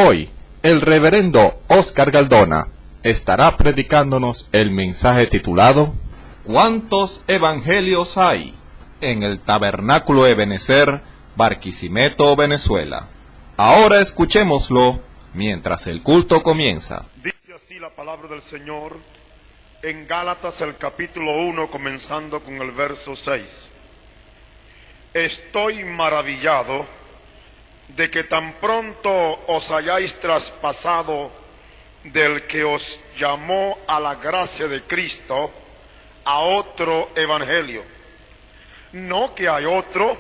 Hoy, el reverendo Oscar Galdona estará predicándonos el mensaje titulado ¿Cuántos evangelios hay? En el Tabernáculo Ebenezer, Barquisimeto, Venezuela. Ahora escuchémoslo mientras el culto comienza. Dice así la palabra del Señor en Gálatas el capítulo 1, comenzando con el verso 6. Estoy maravillado de que tan pronto os hayáis traspasado del que os llamó a la gracia de Cristo a otro evangelio. No que hay otro,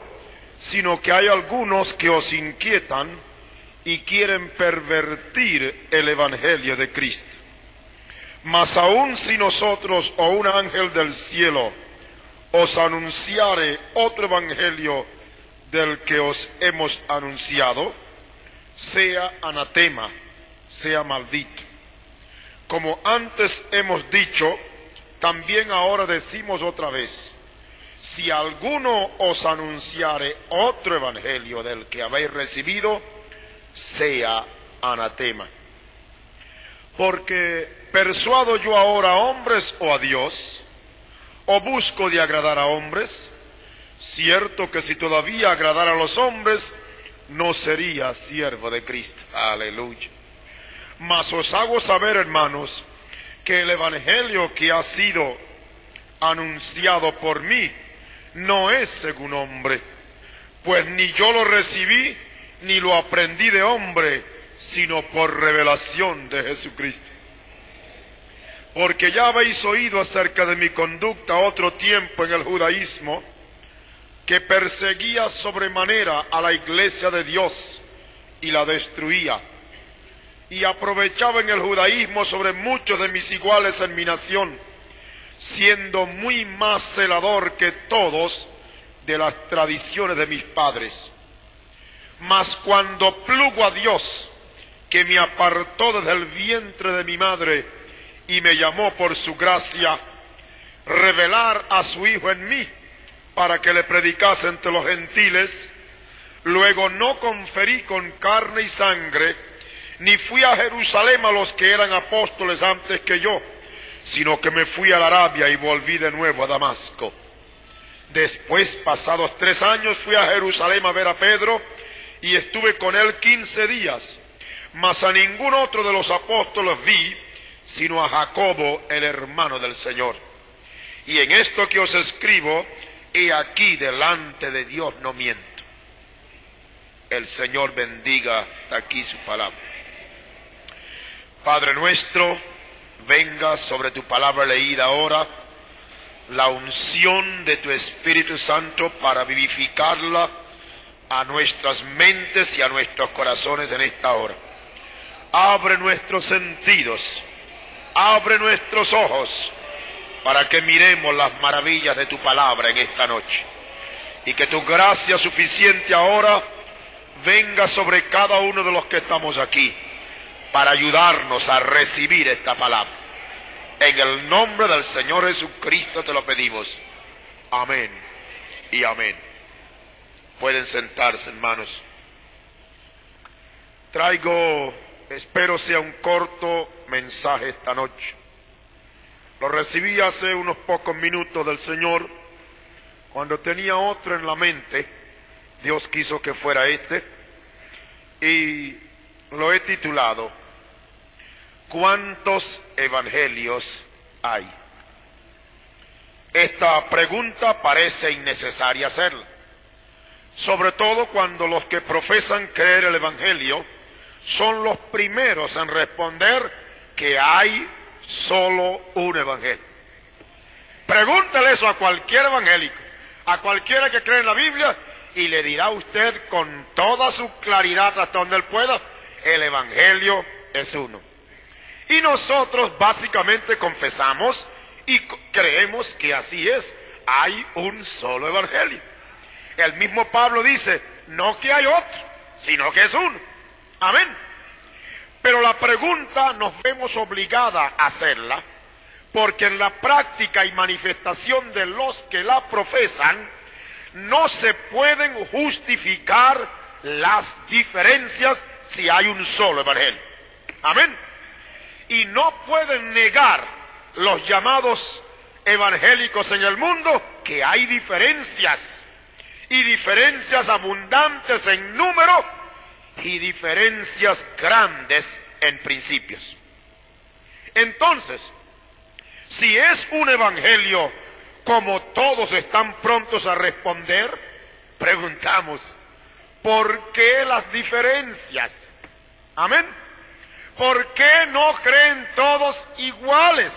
sino que hay algunos que os inquietan y quieren pervertir el evangelio de Cristo. Mas aun si nosotros o un ángel del cielo os anunciare otro evangelio del que os hemos anunciado, sea anatema, sea maldito. Como antes hemos dicho, también ahora decimos otra vez: si alguno os anunciare otro evangelio del que habéis recibido, sea anatema. Porque ¿persuado yo ahora a hombres o a Dios? ¿O busco de agradar a hombres? Cierto que si todavía agradara a los hombres, no sería siervo de Cristo. Aleluya. Mas os hago saber, hermanos, que el evangelio que ha sido anunciado por mí no es según hombre, pues ni yo lo recibí ni lo aprendí de hombre, sino por revelación de Jesucristo. Porque ya habéis oído acerca de mi conducta otro tiempo en el judaísmo, que perseguía sobremanera a la iglesia de Dios y la destruía, y aprovechaba en el judaísmo sobre muchos de mis iguales en mi nación, siendo muy más celador que todos de las tradiciones de mis padres. Mas cuando plugo a Dios, que me apartó desde el vientre de mi madre y me llamó por su gracia, revelar a su Hijo en mí, para que le predicase entre los gentiles, luego no conferí con carne y sangre, ni fui a Jerusalén a los que eran apóstoles antes que yo, sino que me fui a la Arabia y volví de nuevo a Damasco. Después, pasados 3 años, fui a Jerusalén a ver a Pedro, y estuve con él 15 días, mas a ningún otro de los apóstoles vi, sino a Jacobo, el hermano del Señor. Y en esto que os escribo, he aquí delante de Dios no miento. El Señor bendiga aquí su palabra. Padre nuestro, venga sobre tu palabra leída ahora la unción de tu Espíritu Santo para vivificarla a nuestras mentes y a nuestros corazones en esta hora. Abre nuestros sentidos, abre nuestros ojos, para que miremos las maravillas de tu palabra en esta noche. Y que tu gracia suficiente ahora venga sobre cada uno de los que estamos aquí, para ayudarnos a recibir esta palabra. En el nombre del Señor Jesucristo te lo pedimos. Amén y amén. Pueden sentarse, hermanos. Traigo, espero sea un corto mensaje esta noche. Lo recibí hace unos pocos minutos del Señor, cuando tenía otro en la mente. Dios quiso que fuera este, y lo he titulado ¿Cuántos evangelios hay? Esta pregunta parece innecesaria hacerla, sobre todo cuando los que profesan creer el evangelio son los primeros en responder que hay solo un evangelio. Pregúntele eso a cualquier evangélico, a cualquiera que cree en la Biblia, y le dirá a usted con toda su claridad hasta donde él pueda: el evangelio es uno. Y nosotros básicamente confesamos y creemos que así es. Hay un solo evangelio. El mismo Pablo dice, no que hay otro, sino que es uno. Amén. Pero la pregunta nos vemos obligada a hacerla, porque en la práctica y manifestación de los que la profesan, no se pueden justificar las diferencias si hay un solo evangelio. Amén. Y no pueden negar los llamados evangélicos en el mundo que hay diferencias, y diferencias abundantes en número, y diferencias grandes en principios. Entonces, si es un evangelio como todos están prontos a responder, preguntamos, ¿por qué las diferencias? Amén. ¿Por qué no creen todos iguales?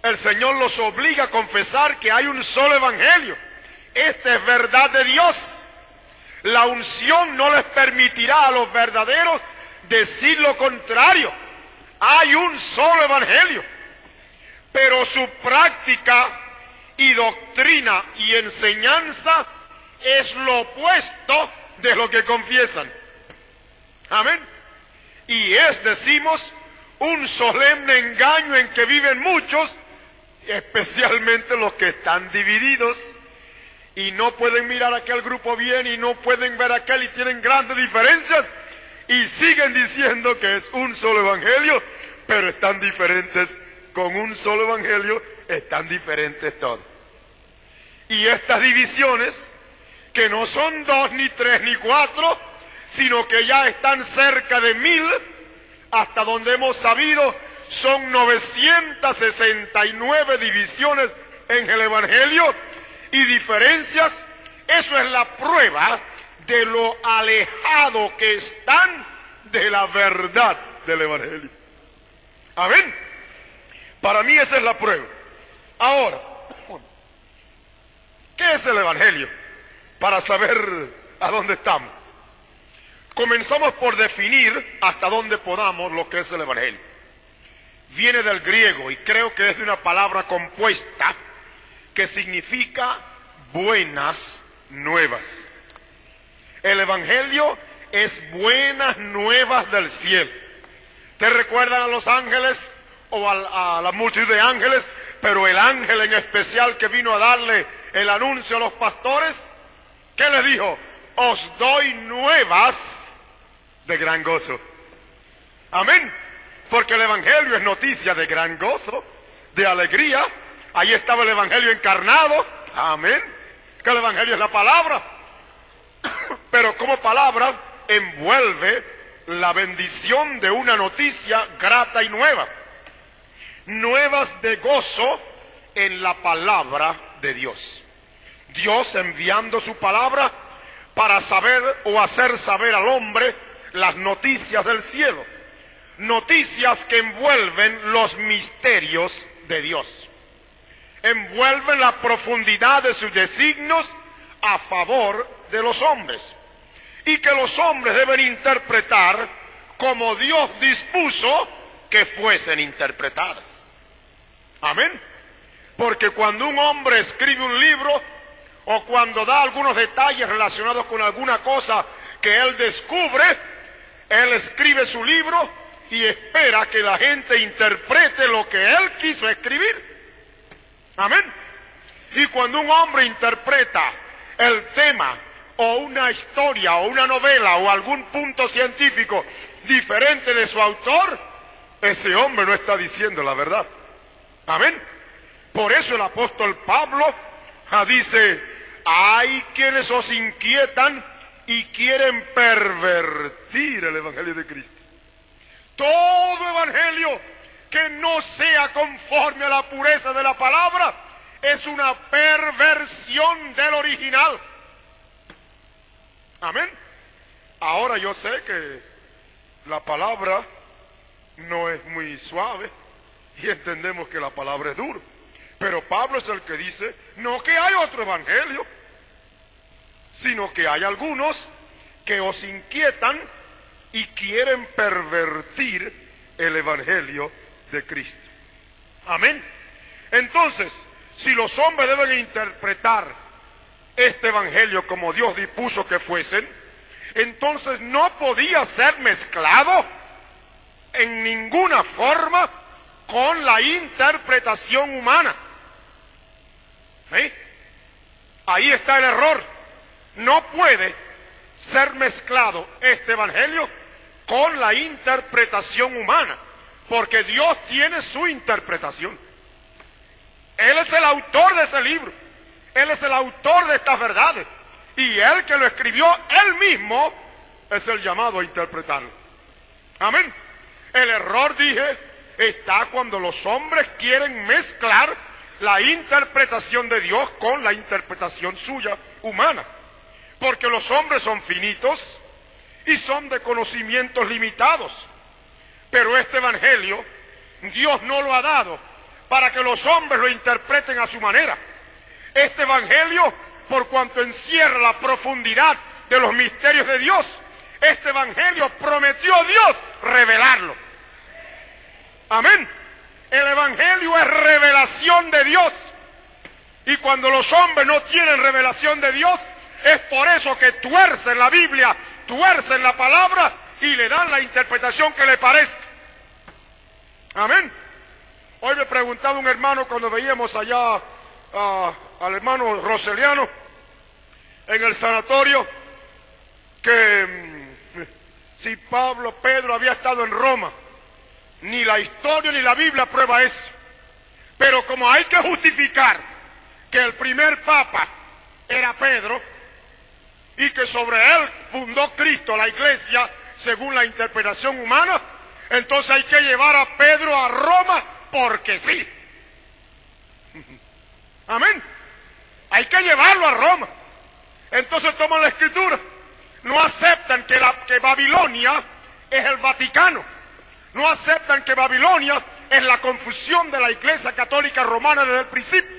El Señor los obliga a confesar que hay un solo evangelio. Esta es verdad de Dios. La unción no les permitirá a los verdaderos decir lo contrario. Hay un solo evangelio. Pero su práctica y doctrina y enseñanza es lo opuesto de lo que confiesan. Amén. Y es, decimos, un solemne engaño en que viven muchos, especialmente los que están divididos y no pueden mirar a aquel grupo bien y no pueden ver a aquel y tienen grandes diferencias y siguen diciendo que es un solo evangelio, pero están diferentes. Con un solo evangelio están diferentes todos. Y estas divisiones, que no son 2, ni 3, ni 4, sino que ya están cerca de 1000, hasta donde hemos sabido, son 969 divisiones en el evangelio y diferencias. Eso es la prueba de lo alejado que están de la verdad del evangelio. Amén. Para mí esa es la prueba. Ahora, ¿qué es el evangelio? Para saber a dónde estamos. Comenzamos por definir hasta dónde podamos lo que es el evangelio. Viene del griego y creo que es de una palabra compuesta que significa buenas nuevas. El evangelio es buenas nuevas del cielo. ¿Te recuerdan a los ángeles o a la multitud de ángeles? Pero el ángel en especial que vino a darle el anuncio a los pastores, ¿qué les dijo? Os doy nuevas de gran gozo. Amén. Porque el evangelio es noticia de gran gozo, de alegría. Ahí estaba el evangelio encarnado. Amén. Que el evangelio es la palabra. Pero como palabra envuelve la bendición de una noticia grata y nueva. Nuevas de gozo en la palabra de Dios. Dios enviando su palabra para saber o hacer saber al hombre las noticias del cielo. Noticias que envuelven los misterios de Dios. Envuelven la profundidad de sus designios a favor de los hombres. Y que los hombres deben interpretar como Dios dispuso que fuesen interpretadas. Amén. Porque cuando un hombre escribe un libro o cuando da algunos detalles relacionados con alguna cosa que él descubre, él escribe su libro y espera que la gente interprete lo que él quiso escribir. Amén. Y cuando un hombre interpreta el tema o una historia o una novela o algún punto científico diferente de su autor, ese hombre no está diciendo la verdad. Amén. Por eso el apóstol Pablo dice, hay quienes os inquietan y quieren pervertir el evangelio de Cristo. Todo evangelio que no sea conforme a la pureza de la palabra es una perversión del original. Amén. Ahora yo sé que la palabra no es muy suave y entendemos que la palabra es dura. Pero Pablo es el que dice, no que hay otro evangelio, sino que hay algunos que os inquietan y quieren pervertir el evangelio de Cristo. Amén. Entonces, si los hombres deben interpretar este evangelio como Dios dispuso que fuesen, entonces no podía ser mezclado en ninguna forma con la interpretación humana. ¿Sí? Ahí está el error. No puede ser mezclado este evangelio con la interpretación humana, porque Dios tiene su interpretación. Él es el autor de ese libro, Él es el autor de estas verdades, y Él que lo escribió, Él mismo es el llamado a interpretarlo. Amén. El error, dije, está cuando los hombres quieren mezclar la interpretación de Dios con la interpretación suya humana, porque los hombres son finitos y son de conocimientos limitados, pero este evangelio Dios no lo ha dado para que los hombres lo interpreten a su manera. Este evangelio, por cuanto encierra la profundidad de los misterios de Dios, este evangelio prometió Dios revelarlo. Amén. El evangelio es revelación de Dios, y cuando los hombres no tienen revelación de Dios, es por eso que tuercen la Biblia, tuercen la palabra y le dan la interpretación que le parezca. Amén. Hoy me preguntaba un hermano cuando veíamos allá al hermano Roseliano en el sanatorio, que si Pedro había estado en Roma. Ni la historia ni la Biblia prueba eso. Pero como hay que justificar que el primer papa era Pedro y que sobre él fundó Cristo la iglesia según la interpretación humana, entonces hay que llevar a Pedro a Roma porque sí. Amén. Hay que llevarlo a Roma. Entonces toman la escritura. No aceptan que Babilonia es el Vaticano. No aceptan que Babilonia es la confusión de la Iglesia Católica Romana desde el principio.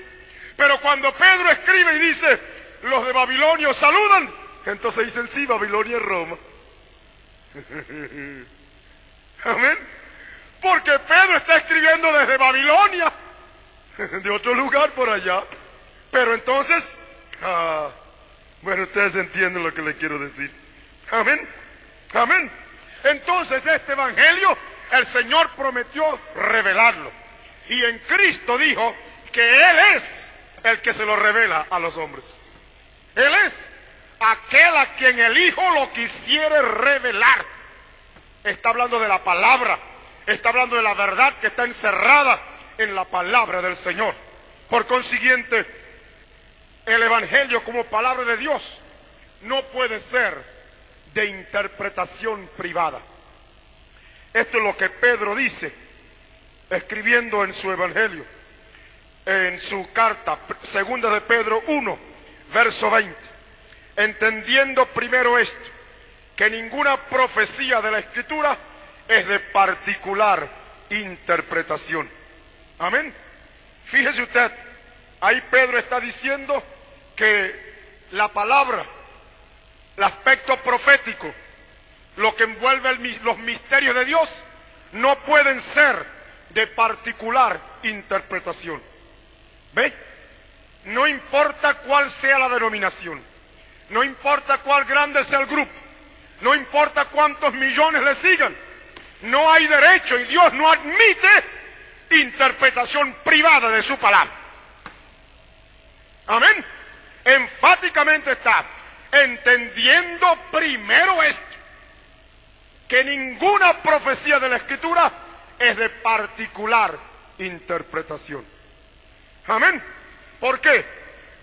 Pero cuando Pedro escribe y dice, los de Babilonia os saludan, entonces dicen, sí, Babilonia es Roma. Amén. Porque Pedro está escribiendo desde Babilonia, de otro lugar por allá. Pero entonces, bueno, ustedes entienden lo que le quiero decir. Amén. Amén. Entonces este evangelio el Señor prometió revelarlo, y en Cristo dijo que Él es el que se lo revela a los hombres. Él es aquel a quien el Hijo lo quisiere revelar. Está hablando de la palabra, está hablando de la verdad que está encerrada en la palabra del Señor. Por consiguiente, el evangelio como palabra de Dios no puede ser de interpretación privada. Esto es lo que Pedro dice, escribiendo en su evangelio, en su carta, segunda de Pedro 1, verso 20. Entendiendo primero esto, que ninguna profecía de la Escritura es de particular interpretación. Amén. Fíjese usted, ahí Pedro está diciendo que la palabra, el aspecto profético, lo que envuelve los misterios de Dios, no pueden ser de particular interpretación. ¿Ve? No importa cuál sea la denominación, no importa cuál grande sea el grupo, no importa cuántos millones le sigan, no hay derecho y Dios no admite interpretación privada de su palabra. Amén. Enfáticamente está, entendiendo primero esto, que ninguna profecía de la Escritura es de particular interpretación. Amén. ¿Por qué?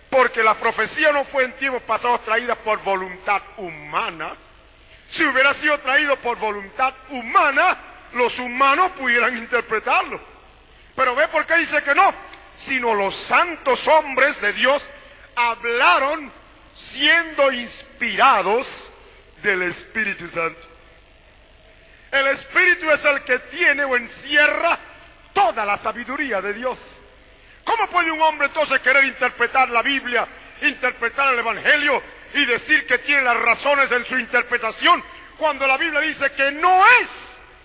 Porque la profecía no fue en tiempos pasados traída por voluntad humana. Si hubiera sido traído por voluntad humana, los humanos pudieran interpretarlo. Pero ve por qué dice que no, sino los santos hombres de Dios hablaron siendo inspirados del Espíritu Santo. El Espíritu es el que tiene o encierra toda la sabiduría de Dios. ¿Cómo puede un hombre entonces querer interpretar la Biblia, interpretar el Evangelio y decir que tiene las razones en su interpretación, cuando la Biblia dice que no es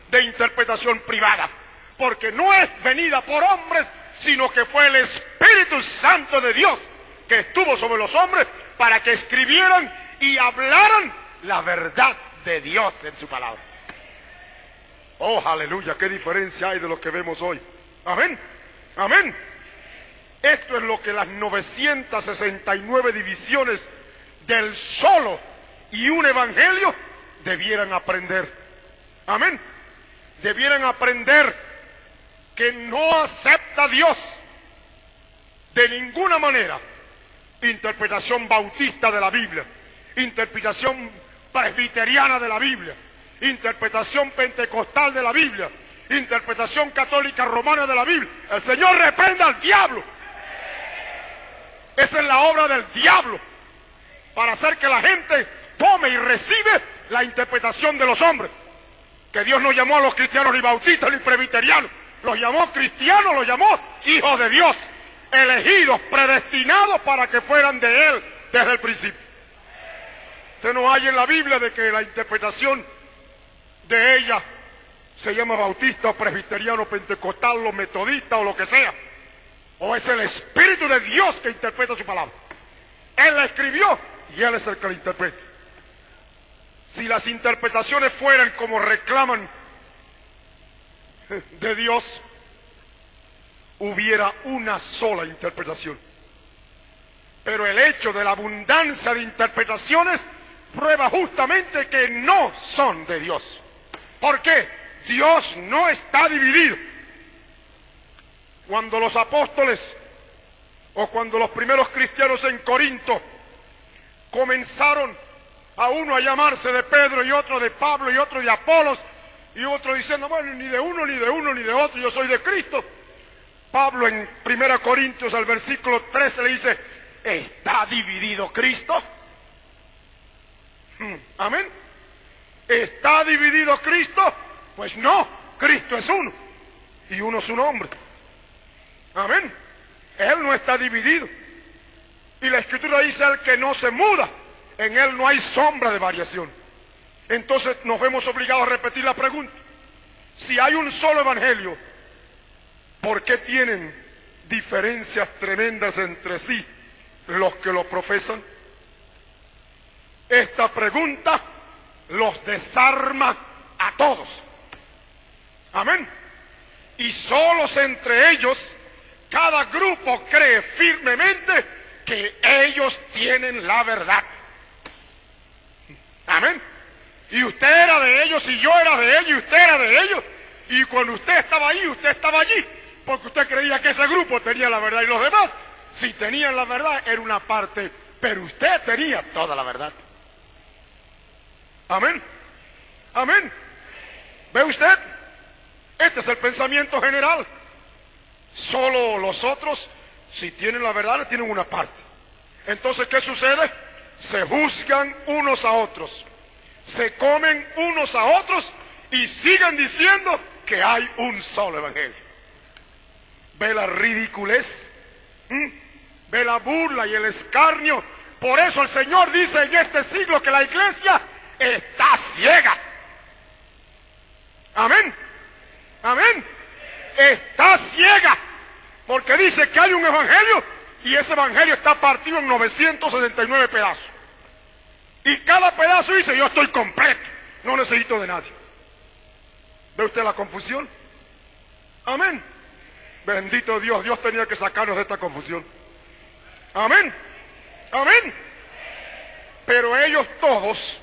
de interpretación privada? Porque no es venida por hombres, sino que fue el Espíritu Santo de Dios que estuvo sobre los hombres para que escribieran y hablaran la verdad de Dios en su palabra. Oh, aleluya, qué diferencia hay de lo que vemos hoy. Amén, amén. Esto es lo que las 969 divisiones del solo y un evangelio, debieran aprender. Amén. Debieran aprender que no acepta Dios de ninguna manera interpretación bautista de la Biblia, interpretación presbiteriana de la Biblia, interpretación pentecostal de la Biblia, interpretación católica romana de la Biblia. El Señor reprenda al diablo. Esa es la obra del diablo, para hacer que la gente tome y recibe la interpretación de los hombres. Que Dios no llamó a los cristianos ni bautistas ni presbiterianos, los llamó cristianos, los llamó hijos de Dios, elegidos, predestinados para que fueran de Él desde el principio. Usted no hay en la Biblia de que la interpretación de ella se llama bautista o presbiteriano, pentecostal o metodista o lo que sea. O es el Espíritu de Dios que interpreta su palabra. Él la escribió y Él es el que la interpreta. Si las interpretaciones fueran como reclaman de Dios, hubiera una sola interpretación. Pero el hecho de la abundancia de interpretaciones prueba justamente que no son de Dios. ¿Por qué? Dios no está dividido. Cuando los apóstoles o cuando los primeros cristianos en Corinto comenzaron a uno a llamarse de Pedro y otro de Pablo y otro de Apolos y otro diciendo, bueno, ni de uno, ni de uno, ni de otro, yo soy de Cristo. Pablo en 1 Corintios al versículo 13 le dice, ¿está dividido Cristo? Amén. ¿Está dividido Cristo? Pues no, Cristo es uno y uno su nombre. Amén. Él no está dividido. Y la Escritura dice, el que no se muda, en él no hay sombra de variación. Entonces nos vemos obligados a repetir la pregunta. Si hay un solo evangelio, ¿por qué tienen diferencias tremendas entre sí los que lo profesan? Esta pregunta los desarma a todos. Amén. Y solos entre ellos, cada grupo cree firmemente que ellos tienen la verdad. Amén. Y usted era de ellos, y yo era de ellos, y usted era de ellos. Y cuando usted estaba ahí, usted estaba allí, porque usted creía que ese grupo tenía la verdad, y los demás, si tenían la verdad, era una parte, pero usted tenía toda la verdad. Amén. Amén. ¿Ve usted? Este es el pensamiento general. Solo los otros, si tienen la verdad, tienen una parte. Entonces, ¿qué sucede? Se juzgan unos a otros, se comen unos a otros y siguen diciendo que hay un solo evangelio. ¿Ve la ridiculez? ¿Ve la burla y el escarnio? Por eso el Señor dice en este siglo que la iglesia está ciega. Amén. Amén. Está ciega. Porque dice que hay un evangelio y ese evangelio está partido en 969 pedazos. Y cada pedazo dice, yo estoy completo, no necesito de nadie. ¿Ve usted la confusión? Amén. Bendito Dios, Dios tenía que sacarnos de esta confusión. Amén. Amén. Pero ellos todos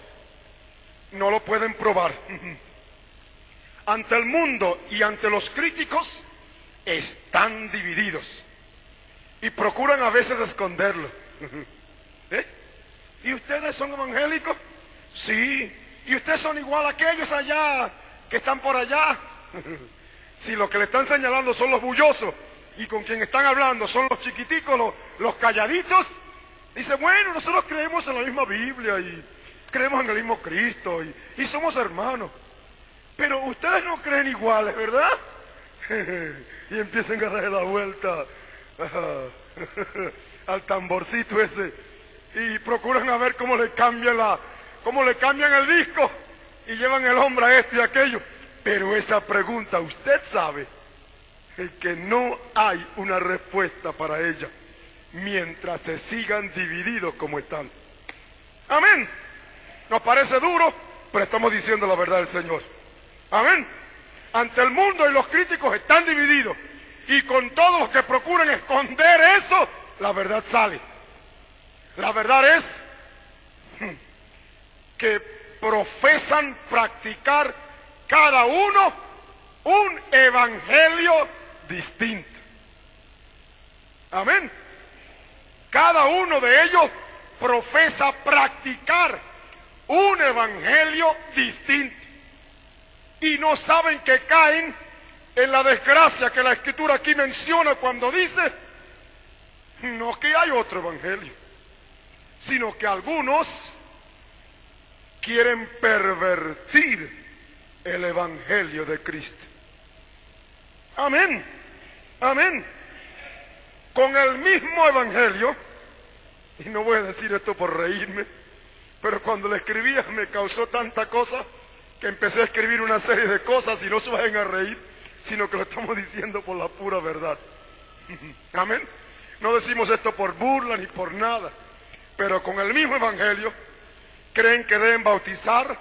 no lo pueden probar. Ante el mundo y ante los críticos están divididos y procuran a veces esconderlo. ¿Eh? ¿Y ustedes son evangélicos? Sí. ¿Y ustedes son igual a aquellos allá que están por allá? Si lo que le están señalando son los bullosos y con quien están hablando son los chiquiticos, los calladitos, dice, bueno, nosotros creemos en la misma Biblia y creemos en el mismo Cristo y somos hermanos. Pero ustedes no creen iguales, ¿verdad? Y empiezan a darle la vuelta al tamborcito ese y procuran a ver cómo le cambian el disco y llevan el hombro a esto y aquello. Pero esa pregunta, usted sabe que no hay una respuesta para ella mientras se sigan divididos como están. Amén. Nos parece duro, pero estamos diciendo la verdad del Señor. Amén. Ante el mundo y los críticos están divididos. Y con todos los que procuran esconder eso, la verdad sale. La verdad es que profesan practicar cada uno un evangelio distinto. Amén. Cada uno de ellos profesa practicar un evangelio distinto. Y no saben que caen en la desgracia que la Escritura aquí menciona cuando dice, no que hay otro evangelio, sino que algunos quieren pervertir el evangelio de Cristo. Amén, amén. Con el mismo evangelio, y no voy a decir esto por reírme, pero cuando lo escribía me causó tanta cosa que empecé a escribir una serie de cosas y no se vayan a reír, sino que lo estamos diciendo por la pura verdad. Amén. No decimos esto por burla ni por nada, pero con el mismo evangelio creen que deben bautizar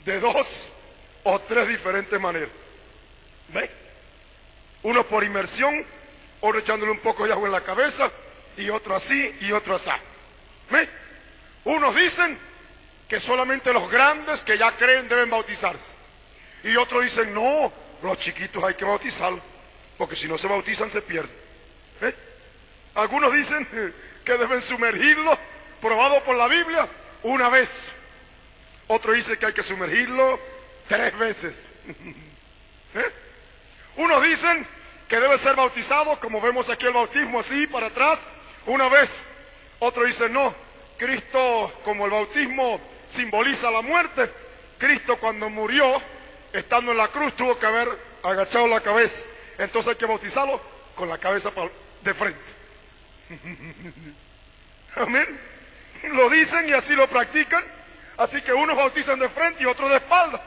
de 2 o 3 diferentes maneras. ¿Ve? Uno por inmersión, otro echándole un poco de agua en la cabeza, y otro así, y otro así. ¿Ve? Unos dicen que solamente los grandes que ya creen deben bautizarse. Y otros dicen, no, los chiquitos hay que bautizarlos, porque si no se bautizan se pierden. ¿Eh? Algunos dicen que deben sumergirlos, probado por la Biblia, 1 vez. Otro dice que hay que sumergirlo 3 veces. ¿Eh? Unos dicen que debe ser bautizado, como vemos aquí el bautismo así, para atrás, 1 vez. Otro dice, no, Cristo, como el bautismo simboliza la muerte, Cristo cuando murió, estando en la cruz, tuvo que haber agachado la cabeza. Entonces hay que bautizarlo con la cabeza de frente. Amén. Lo dicen y así lo practican. Así que unos bautizan de frente y otros de espalda.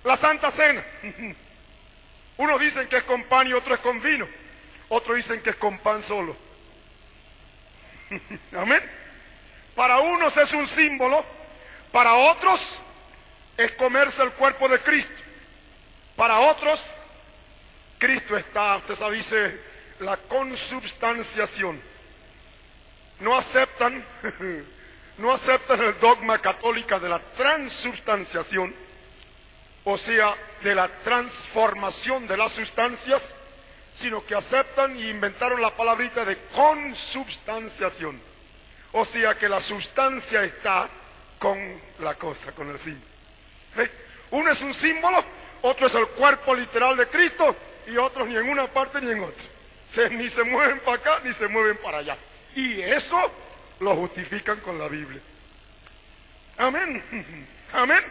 La Santa Cena. Unos dicen que es con pan y otros es con vino. Otros dicen que es con pan solo. Amén. Para unos es un símbolo, para otros es comerse el cuerpo de Cristo. Para otros, Cristo está, usted sabe, dice la consubstanciación. No aceptan el dogma católico de la transubstanciación, o sea, de la transformación de las sustancias, sino que aceptan y inventaron la palabrita de consubstanciación. O sea que la sustancia está con la cosa, con el símbolo. ¿Ve? Uno es un símbolo, otro es el cuerpo literal de Cristo, y otros ni en una parte ni en otra. Ni se mueven para acá ni se mueven para allá. Y eso lo justifican con la Biblia. Amén. Amén.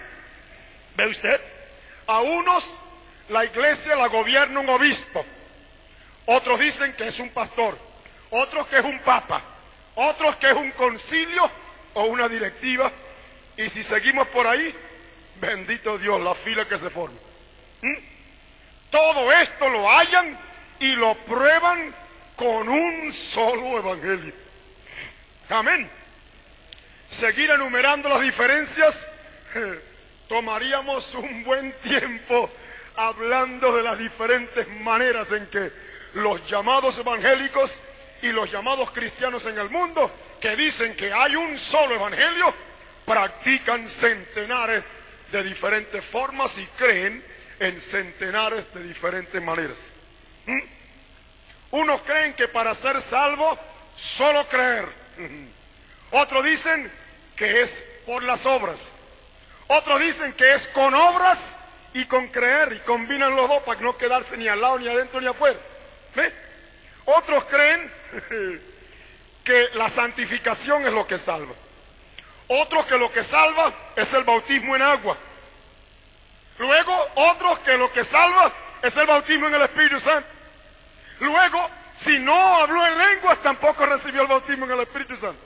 ¿Ve usted? A unos la iglesia la gobierna un obispo. Otros dicen que es un pastor. Otros que es un papa. Otros que es un concilio o una directiva. Y si seguimos por ahí, bendito Dios, la fila que se forma. Todo esto lo hallan y lo prueban con un solo evangelio. Amén. Seguir enumerando las diferencias, tomaríamos un buen tiempo hablando de las diferentes maneras en que los llamados evangélicos y los llamados cristianos en el mundo, que dicen que hay un solo evangelio, practican centenares de diferentes formas y creen en centenares de diferentes maneras. Unos creen que para ser salvo, solo creer. Otros dicen que es por las obras. Otros dicen que es con obras y con creer, y combinan los dos para no quedarse ni al lado, ni adentro, ni afuera. ¿Ve? Otros creen que la santificación es lo que salva. Otros que lo que salva es el bautismo en agua. Luego, otros que lo que salva es el bautismo en el Espíritu Santo. Luego, si no habló en lenguas, tampoco recibió el bautismo en el Espíritu Santo.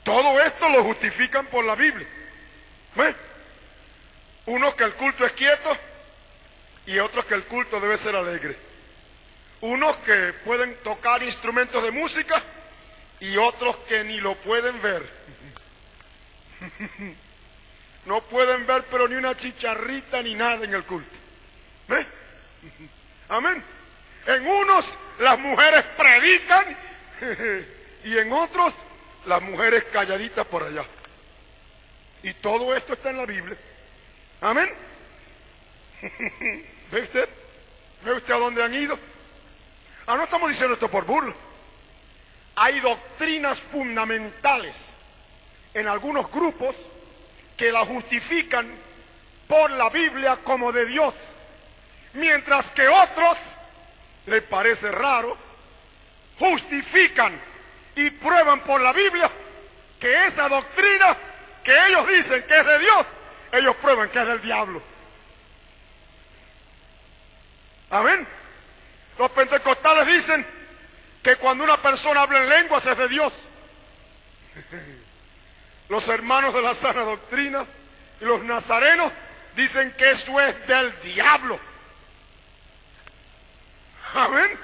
Todo esto lo justifican por la Biblia. ¿Ve? Unos que el culto es quieto y otros que el culto debe ser alegre. Unos que pueden tocar instrumentos de música y otros que ni lo pueden ver. No pueden ver pero ni una chicharrita ni nada en el culto. ¿Ve? Amén. En unos las mujeres predican y en otros las mujeres calladitas por allá. Y todo esto está en la Biblia. Amén. ¿Ve usted? ¿Ve usted a dónde han ido? No estamos diciendo esto por burla. Hay doctrinas fundamentales en algunos grupos que la justifican por la Biblia como de Dios, mientras que otros, les parece raro, justifican y prueban por la Biblia que esa doctrina que ellos dicen que es de Dios, ellos prueban que es del diablo. Amén. Los pentecostales dicen que cuando una persona habla en lenguas es de Dios. Los hermanos de la sana doctrina y los nazarenos dicen que eso es del diablo. Amén.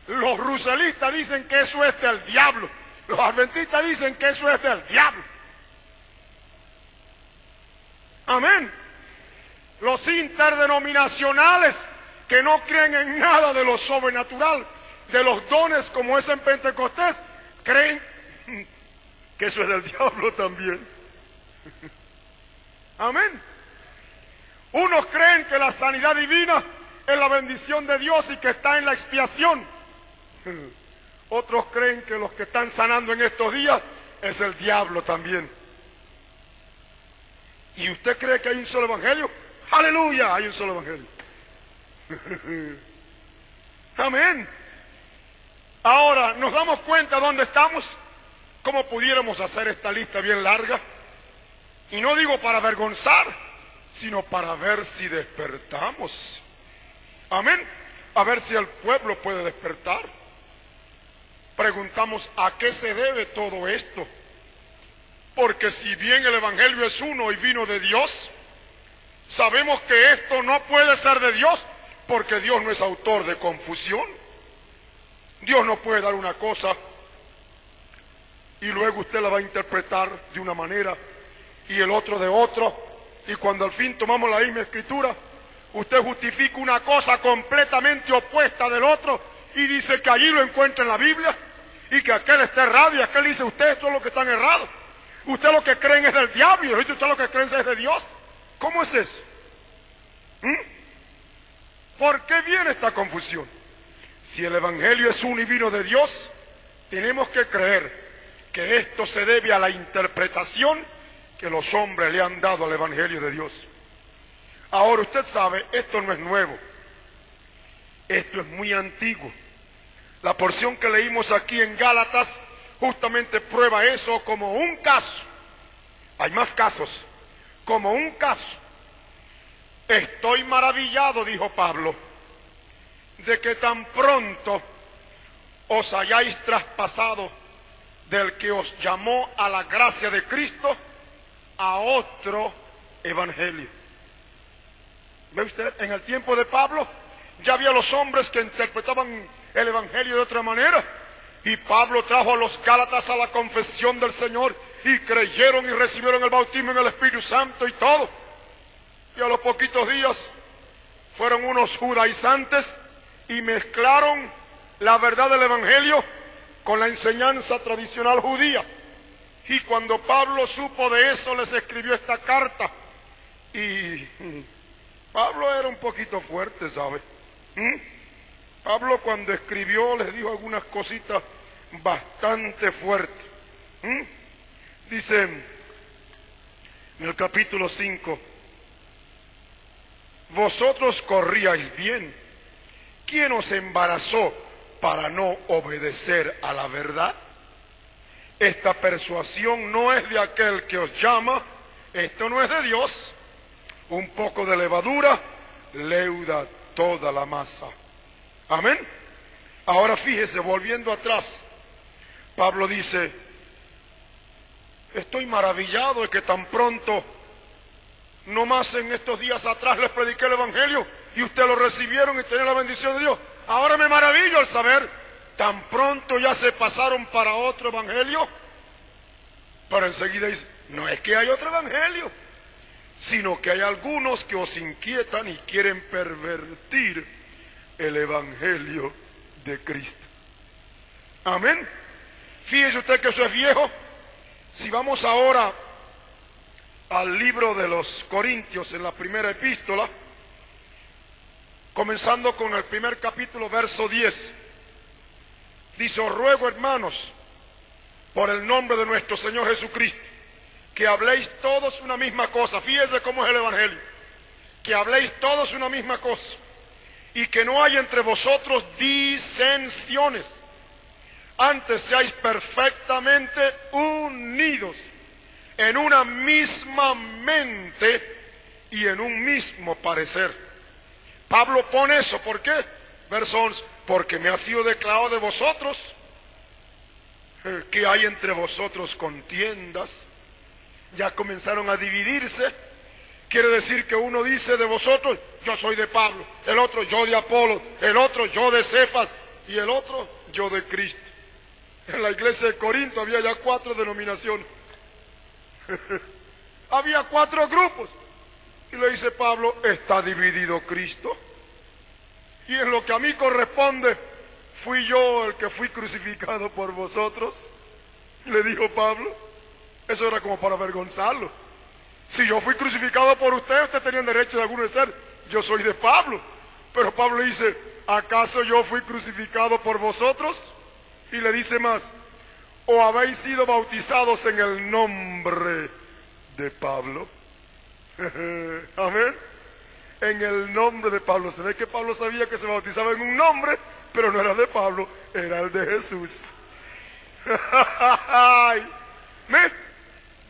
Los ruselistas dicen que eso es del diablo. Los adventistas dicen que eso es del diablo. Amén. Los interdenominacionales que no creen en nada de lo sobrenatural, de los dones como es en Pentecostés, creen que eso es del diablo también. Amén. Unos creen que la sanidad divina es la bendición de Dios y que está en la expiación. Otros creen que los que están sanando en estos días es el diablo también. ¿Y usted cree que hay un solo evangelio? ¡Aleluya! Hay un solo evangelio. Amén. Ahora, ¿nos damos cuenta dónde estamos? ¿Cómo pudiéramos hacer esta lista bien larga? Y no digo para avergonzar, sino para ver si despertamos. Amén. A ver si el pueblo puede despertar. Preguntamos, ¿a qué se debe todo esto? Porque si bien el evangelio es uno y vino de Dios, sabemos que esto no puede ser de Dios, porque Dios no es autor de confusión. Dios no puede dar una cosa y luego usted la va a interpretar de una manera y el otro de otro, y cuando al fin tomamos la misma escritura, usted justifica una cosa completamente opuesta del otro y dice que allí lo encuentra en la Biblia y que aquel está errado, y aquel dice, usted esto es lo que están errados. Usted lo que creen es del diablo y usted lo que creen es de Dios. ¿Cómo es eso? ¿Por qué viene esta confusión? Si el evangelio es uno y vino de Dios, tenemos que creer que esto se debe a la interpretación que los hombres le han dado al evangelio de Dios. Ahora usted sabe, esto no es nuevo, esto es muy antiguo. La porción que leímos aquí en Gálatas justamente prueba eso como un caso. Hay más casos, como un caso. Estoy maravillado, dijo Pablo, de que tan pronto os hayáis traspasado del que os llamó a la gracia de Cristo a otro evangelio. ¿Ve usted? En el tiempo de Pablo ya había los hombres que interpretaban el evangelio de otra manera, y Pablo trajo a los Gálatas a la confesión del Señor y creyeron y recibieron el bautismo en el Espíritu Santo y todo. Y a los poquitos días fueron unos judaizantes y mezclaron la verdad del evangelio con la enseñanza tradicional judía. Y cuando Pablo supo de eso, les escribió esta carta. Y Pablo era un poquito fuerte, ¿sabe? Pablo cuando escribió les dijo algunas cositas bastante fuertes. Dice en el capítulo 5, vosotros corríais bien. ¿Quién os embarazó para no obedecer a la verdad? Esta persuasión no es de aquel que os llama, esto no es de Dios. Un poco de levadura leuda toda la masa. Amén. Ahora fíjese, volviendo atrás, Pablo dice, estoy maravillado de que tan pronto, no más en estos días atrás les prediqué el evangelio y ustedes lo recibieron y tenían la bendición de Dios. Ahora me maravillo al saber, tan pronto ya se pasaron para otro evangelio. Pero enseguida dice, no es que hay otro evangelio, sino que hay algunos que os inquietan y quieren pervertir el evangelio de Cristo. Amén. Fíjese usted que eso es viejo. Si vamos ahora al libro de los Corintios, en la primera epístola, comenzando con el primer capítulo, verso 10, dice: os ruego, hermanos, por el nombre de nuestro Señor Jesucristo, que habléis todos una misma cosa. Fíjese cómo es el Evangelio. Que habléis todos una misma cosa, y que no haya entre vosotros disensiones, antes seáis perfectamente unidos en una misma mente y en un mismo parecer. Pablo pone eso, ¿por qué? Verso 11, porque me ha sido declarado de vosotros que hay entre vosotros contiendas. Ya comenzaron a dividirse. Quiere decir que uno dice de vosotros: yo soy de Pablo, el otro yo de Apolo, el otro yo de Cefas, y el otro yo de Cristo. En la iglesia de Corinto había ya 4 denominaciones. Había 4 grupos. Y le dice Pablo: ¿está dividido Cristo? Y en lo que a mí corresponde, ¿fui yo el que fui crucificado por vosotros? Le dijo Pablo. Eso era como para avergonzarlo. Si yo fui crucificado por ustedes tenían derecho de alguno de ser. Yo soy de Pablo. Pero Pablo le dice: ¿acaso yo fui crucificado por vosotros? Y le dice más: ¿o habéis sido bautizados en el nombre de Pablo? Amén. En el nombre de Pablo. Se ve que Pablo sabía que se bautizaba en un nombre, pero no era de Pablo, era el de Jesús.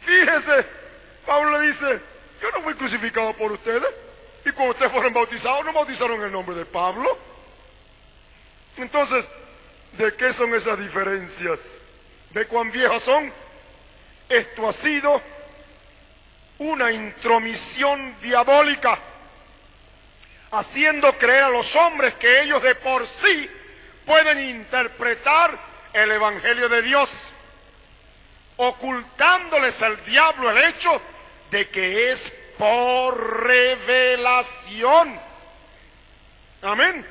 Fíjese, Pablo le dice: yo no fui crucificado por ustedes, y cuando ustedes fueron bautizados, no bautizaron en el nombre de Pablo. Entonces, ¿de qué son esas diferencias? ¿De cuán viejas son? Esto ha sido una intromisión diabólica, haciendo creer a los hombres que ellos de por sí pueden interpretar el Evangelio de Dios, ocultándoles al diablo el hecho de que es por revelación. Amén.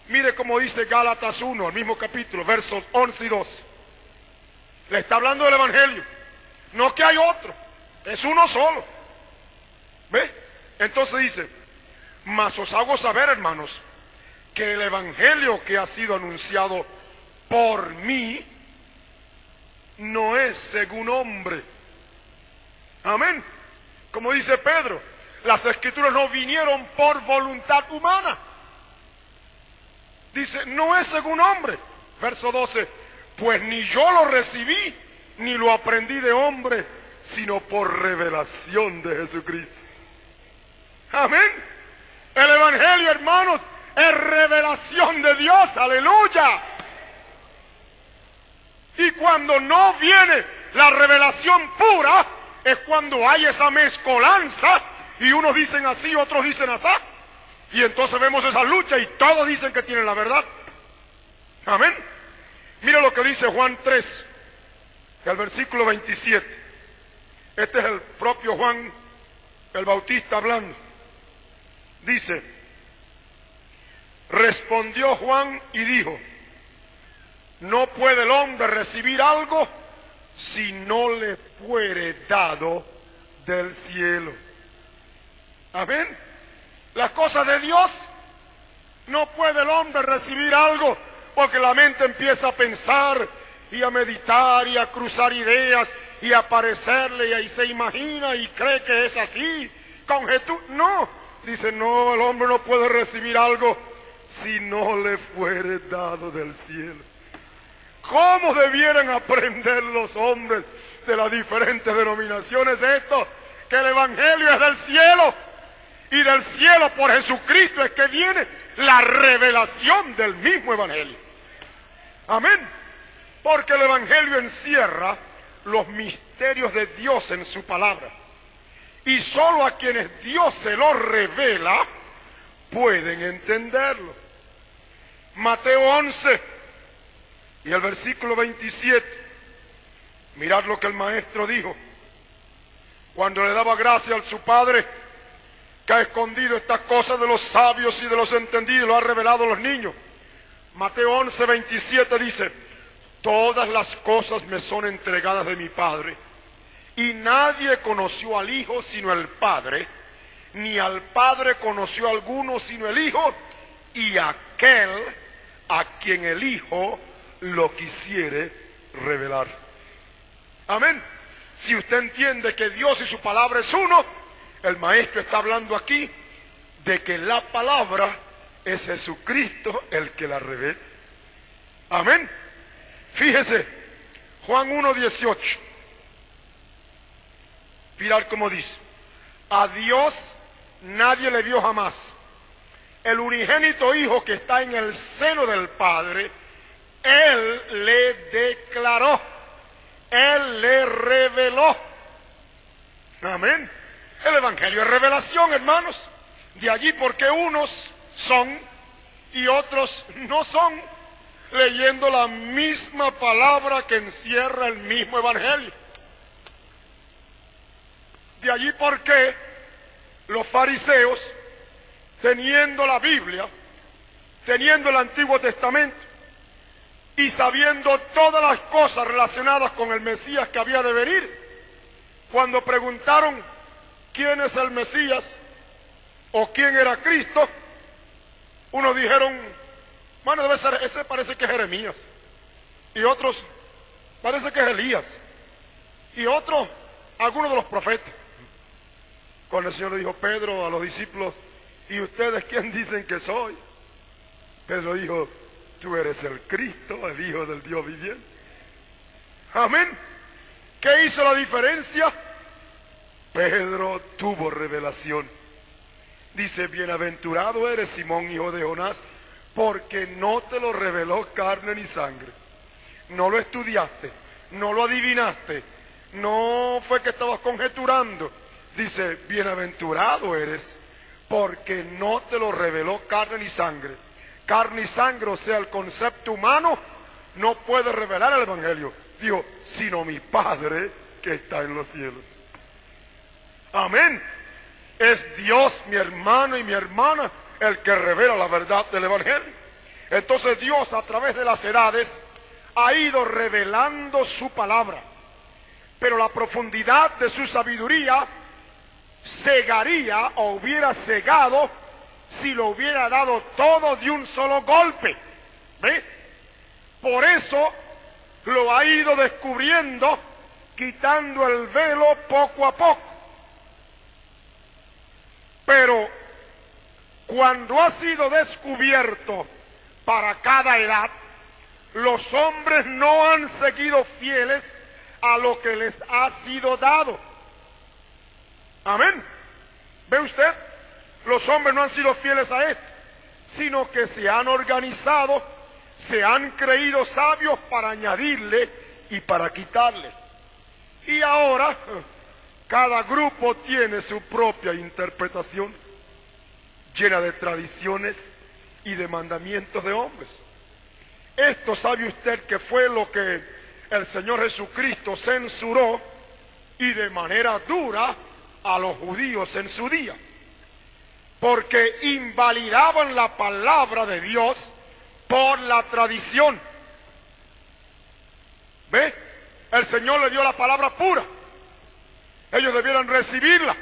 Mire cómo dice Gálatas 1, el mismo capítulo, versos 11 y 12. Le está hablando del Evangelio. No que hay otro, es uno solo. ¿Ve? Entonces dice: mas os hago saber, hermanos, que el Evangelio que ha sido anunciado por mí no es según hombre. Amén. Como dice Pedro, las Escrituras no vinieron por voluntad humana. Dice: no es según hombre. Verso 12: pues ni yo lo recibí, ni lo aprendí de hombre, sino por revelación de Jesucristo. Amén. El Evangelio, hermanos, es revelación de Dios. Aleluya. Y cuando no viene la revelación pura, es cuando hay esa mezcolanza, y unos dicen así, otros dicen así, y entonces vemos esa lucha y todos dicen que tienen la verdad. Amén. Mira lo que dice Juan 3, el versículo 27. Este es el propio Juan el Bautista hablando. Dice: respondió Juan y dijo: no puede el hombre recibir algo si no le fuere dado del cielo. Amén. Las cosas de Dios, no puede el hombre recibir algo, porque la mente empieza a pensar y a meditar y a cruzar ideas y a parecerle, y ahí se imagina y cree que es así, conjetura. No, dice: no, el hombre no puede recibir algo si no le fuere dado del cielo. ¿Cómo debieran aprender los hombres de las diferentes denominaciones esto? Que el Evangelio es del cielo, y del cielo por Jesucristo es que viene la revelación del mismo Evangelio. Amén. Porque el Evangelio encierra los misterios de Dios en su palabra, y solo a quienes Dios se los revela pueden entenderlo. Mateo 11 y el versículo 27. Mirad lo que el maestro dijo cuando le daba gracia a su padre, que ha escondido estas cosas de los sabios y de los entendidos y lo ha revelado a los niños. Mateo 11, 27 dice: todas las cosas me son entregadas de mi Padre, y nadie conoció al Hijo sino el Padre, ni al Padre conoció a alguno sino el Hijo, y aquel a quien el Hijo lo quisiere revelar. Amén. Si usted entiende que Dios y su palabra es uno, el maestro está hablando aquí de que la palabra es Jesucristo el que la revela. Amén. Fíjese, Juan 1:18. Mirar cómo dice: a Dios nadie le vio jamás. El unigénito Hijo que está en el seno del Padre, Él le declaró, Él le reveló. Amén. El Evangelio es revelación, hermanos. De allí porque unos son y otros no son, leyendo la misma palabra que encierra el mismo Evangelio. De allí porque los fariseos, teniendo la Biblia, teniendo el Antiguo Testamento y sabiendo todas las cosas relacionadas con el Mesías que había de venir, cuando preguntaron quién es el Mesías o quién era Cristo, unos dijeron, bueno, debe ser, ese parece que es Jeremías, y otros, parece que es Elías, y otros, algunos de los profetas. Cuando el Señor le dijo, Pedro, a los discípulos, ¿y ustedes quién dicen que soy? Pedro dijo, tú eres el Cristo, el Hijo del Dios viviente. Amén. ¿Qué hizo la diferencia? Pedro tuvo revelación. Dice, bienaventurado eres Simón, hijo de Jonás, porque no te lo reveló carne ni sangre. No lo estudiaste, no lo adivinaste, no fue que estabas conjeturando. Dice, bienaventurado eres, porque no te lo reveló carne ni sangre. Carne y sangre, o sea, el concepto humano, no puede revelar el Evangelio. Dijo, sino mi Padre que está en los cielos. Amén. Es Dios, mi hermano y mi hermana, el que revela la verdad del Evangelio. Entonces Dios, a través de las edades, ha ido revelando su palabra. Pero la profundidad de su sabiduría cegaría o hubiera cegado si lo hubiera dado todo de un solo golpe. ¿Ve? Por eso lo ha ido descubriendo, quitando el velo poco a poco. Pero cuando ha sido descubierto para cada edad, los hombres no han seguido fieles a lo que les ha sido dado. Amén. ¿Ve usted? Los hombres no han sido fieles a esto, sino que se han organizado, se han creído sabios para añadirle y para quitarle. Y ahora cada grupo tiene su propia interpretación, llena de tradiciones y de mandamientos de hombres. Esto sabe usted que fue lo que el Señor Jesucristo censuró, y de manera dura, a los judíos en su día, porque invalidaban la palabra de Dios por la tradición. ¿Ve? El Señor le dio la palabra pura. Ellos debieran recibirla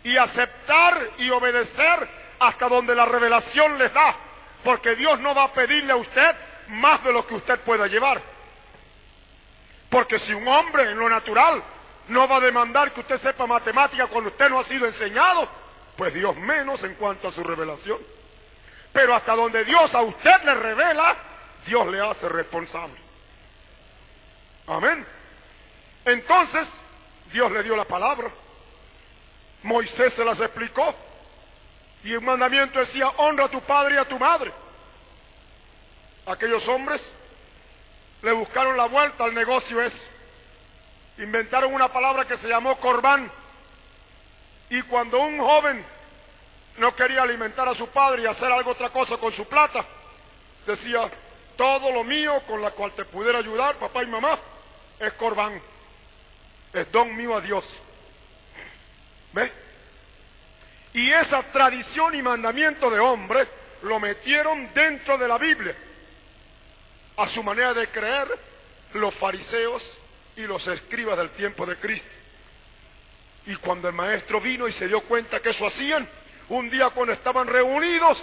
y aceptar y obedecer hasta donde la revelación les da, porque Dios no va a pedirle a usted más de lo que usted pueda llevar. Porque si un hombre en lo natural no va a demandar que usted sepa matemática cuando usted no ha sido enseñado, pues Dios menos en cuanto a su revelación. Pero hasta donde Dios a usted le revela, Dios le hace responsable. Amén. Entonces, Dios le dio la palabra. Moisés se las explicó. Y un mandamiento decía, honra a tu padre y a tu madre. Aquellos hombres le buscaron la vuelta al negocio ese. Inventaron una palabra que se llamó corbán. Y cuando un joven no quería alimentar a su padre y hacer algo otra cosa con su plata, decía, todo lo mío con la cual te pudiera ayudar, papá y mamá, es corbán. Es don mío a Dios. ¿Ve? Y esa tradición y mandamiento de hombres lo metieron dentro de la Biblia, a su manera de creer los fariseos y los escribas del tiempo de Cristo. Y cuando el maestro vino y se dio cuenta que eso hacían, un día cuando estaban reunidos,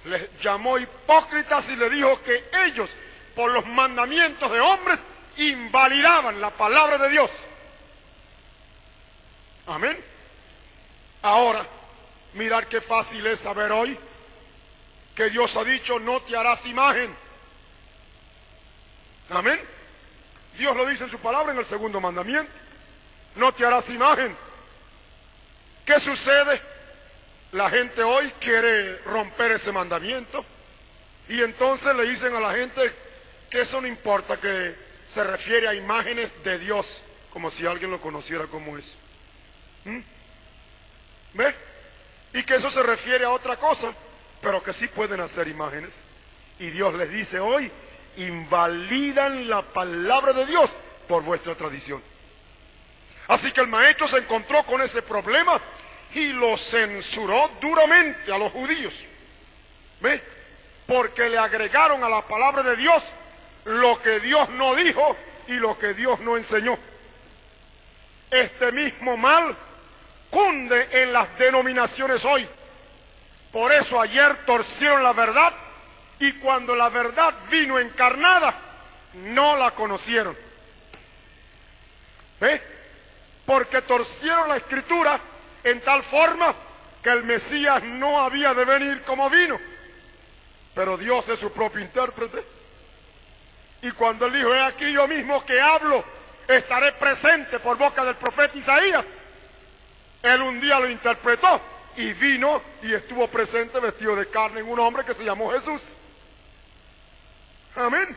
les llamó hipócritas y les dijo que ellos, por los mandamientos de hombres, invalidaban la palabra de Dios. Amén. Ahora, mirar qué fácil es saber hoy que Dios ha dicho, no te harás imagen. Amén. Dios lo dice en su palabra en el segundo mandamiento. No te harás imagen. ¿Qué sucede? La gente hoy quiere romper ese mandamiento y entonces le dicen a la gente que eso no importa, que se refiere a imágenes de Dios, como si alguien lo conociera como eso. ¿Ve? Y que eso se refiere a otra cosa, pero que sí pueden hacer imágenes. Y Dios les dice hoy, invalidan la palabra de Dios por vuestra tradición. Así que el maestro se encontró con ese problema y lo censuró duramente a los judíos. ¿Ve? Porque le agregaron a la palabra de Dios lo que Dios no dijo y lo que Dios no enseñó. Este mismo mal cunde en las denominaciones hoy. Por eso ayer torcieron la verdad y cuando la verdad vino encarnada, no la conocieron. ¿Ve? Porque torcieron la Escritura en tal forma que el Mesías no había de venir como vino. Pero Dios es su propio intérprete. Y cuando él dijo, he aquí yo mismo que hablo, estaré presente por boca del profeta Isaías, él un día lo interpretó y vino y estuvo presente vestido de carne en un hombre que se llamó Jesús. Amén.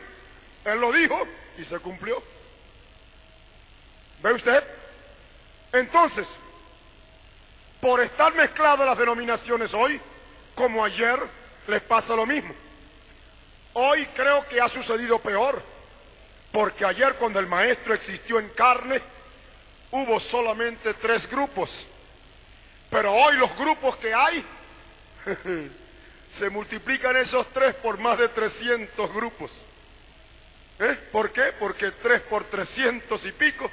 Él lo dijo y se cumplió. ¿Ve usted? Entonces, por estar mezcladas las denominaciones hoy, como ayer, les pasa lo mismo. Hoy creo que ha sucedido peor, porque ayer cuando el maestro existió en carne, hubo solamente 3 grupos. Pero hoy los grupos que hay, se multiplican esos 3 por más de 300 grupos. ¿Por qué? Porque 3 por 300 y pico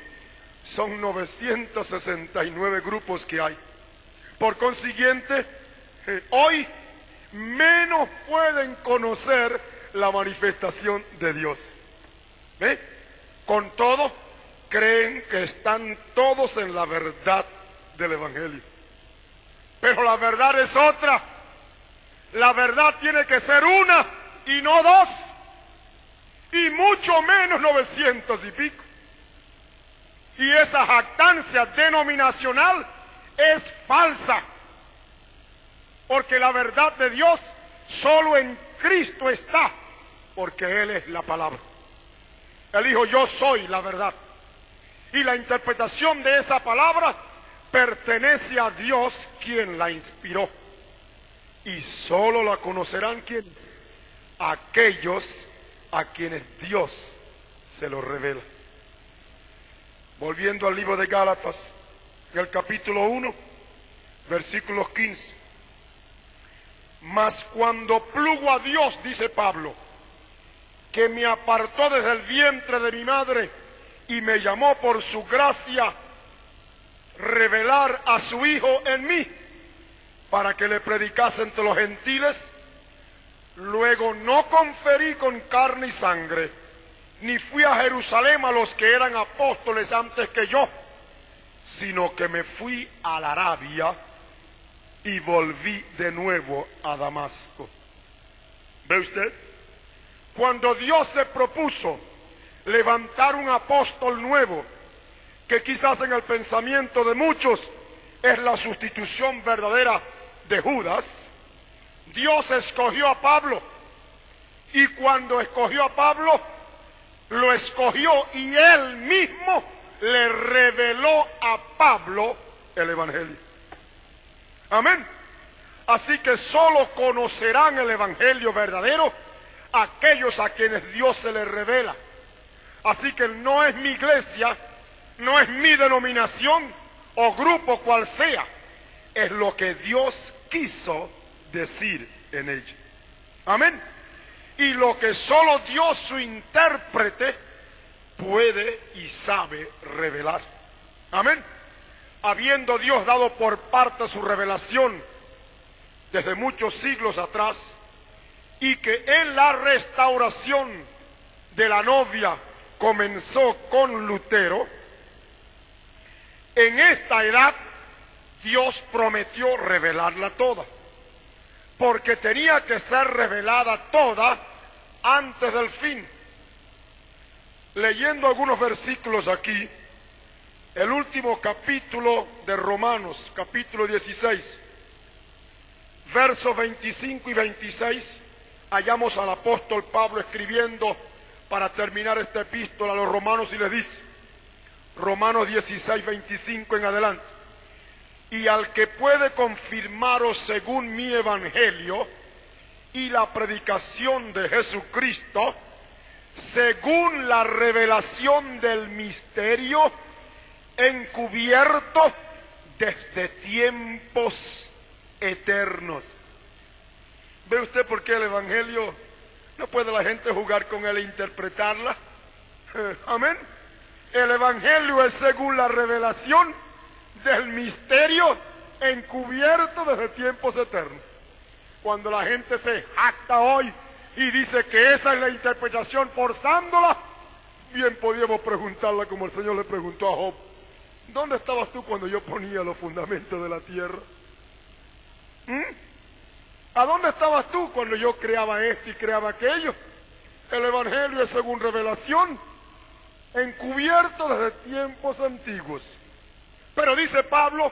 son 969 grupos que hay. Por consiguiente, hoy menos pueden conocer la manifestación de Dios. ¿Ve? Con todo, creen que están todos en la verdad del Evangelio. Pero la verdad es otra. La verdad tiene que ser una y no 2. Y mucho menos 900 y pico. Y esa jactancia denominacional es falsa. Porque la verdad de Dios solo en Cristo está. Porque Él es la palabra. Él dijo, yo soy la verdad. Y la interpretación de esa palabra pertenece a Dios quien la inspiró. Y solo la conocerán ¿quiénes? Aquellos a quienes Dios se lo revela. Volviendo al libro de Gálatas, en el capítulo 1, versículos 15. Mas cuando plugo a Dios, dice Pablo, que me apartó desde el vientre de mi madre y me llamó por su gracia, revelar a su Hijo en mí, para que le predicase entre los gentiles, luego no conferí con carne y sangre, ni fui a Jerusalén a los que eran apóstoles antes que yo, sino que me fui a la Arabia y volví de nuevo a Damasco. ¿Ve usted? Cuando Dios se propuso levantar un apóstol nuevo, que quizás en el pensamiento de muchos es la sustitución verdadera de Judas, Dios escogió a Pablo, y cuando escogió a Pablo, lo escogió y él mismo le reveló a Pablo el Evangelio. Amén. Así que solo conocerán el Evangelio verdadero aquellos a quienes Dios se les revela. Así que no es mi iglesia, no es mi denominación o grupo cual sea, es lo que Dios quiso decir en ella. Amén. Y lo que solo Dios, su intérprete, puede y sabe revelar. Amén. Habiendo Dios dado por parte su revelación desde muchos siglos atrás, y que en la restauración de la novia comenzó con Lutero, en esta edad Dios prometió revelarla toda, porque tenía que ser revelada toda antes del fin. Leyendo algunos versículos aquí, el último capítulo de Romanos, capítulo 16, versos 25 y 26, hallamos al apóstol Pablo escribiendo para terminar esta epístola a los romanos y les dice, Romanos 16, 25 en adelante, y al que puede confirmaros según mi evangelio y la predicación de Jesucristo, según la revelación del misterio encubierto desde tiempos eternos. ¿Ve usted por qué el evangelio no puede la gente jugar con él e interpretarla? Amén. El evangelio es según la revelación del misterio encubierto desde tiempos eternos. Cuando la gente se jacta hoy y dice que esa es la interpretación forzándola, bien podíamos preguntarla como el Señor le preguntó a Job: ¿dónde estabas tú cuando yo ponía los fundamentos de la tierra? ¿A dónde estabas tú cuando yo creaba esto y creaba aquello? El evangelio es según revelación, encubierto desde tiempos antiguos. Pero dice Pablo,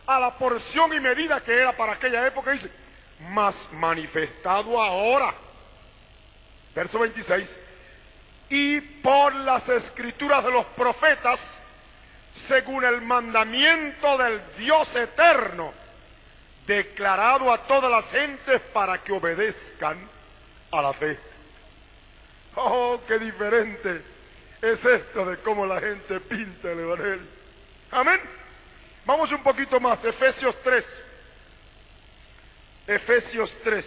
a la porción y medida que era para aquella época, dice, mas manifestado ahora. Verso 26, y por las escrituras de los profetas, según el mandamiento del Dios eterno, declarado a todas las gentes para que obedezcan a la fe. Oh, qué diferente es esto de cómo la gente pinta el evangelio. Amén. Vamos un poquito más, Efesios 3. Efesios 3.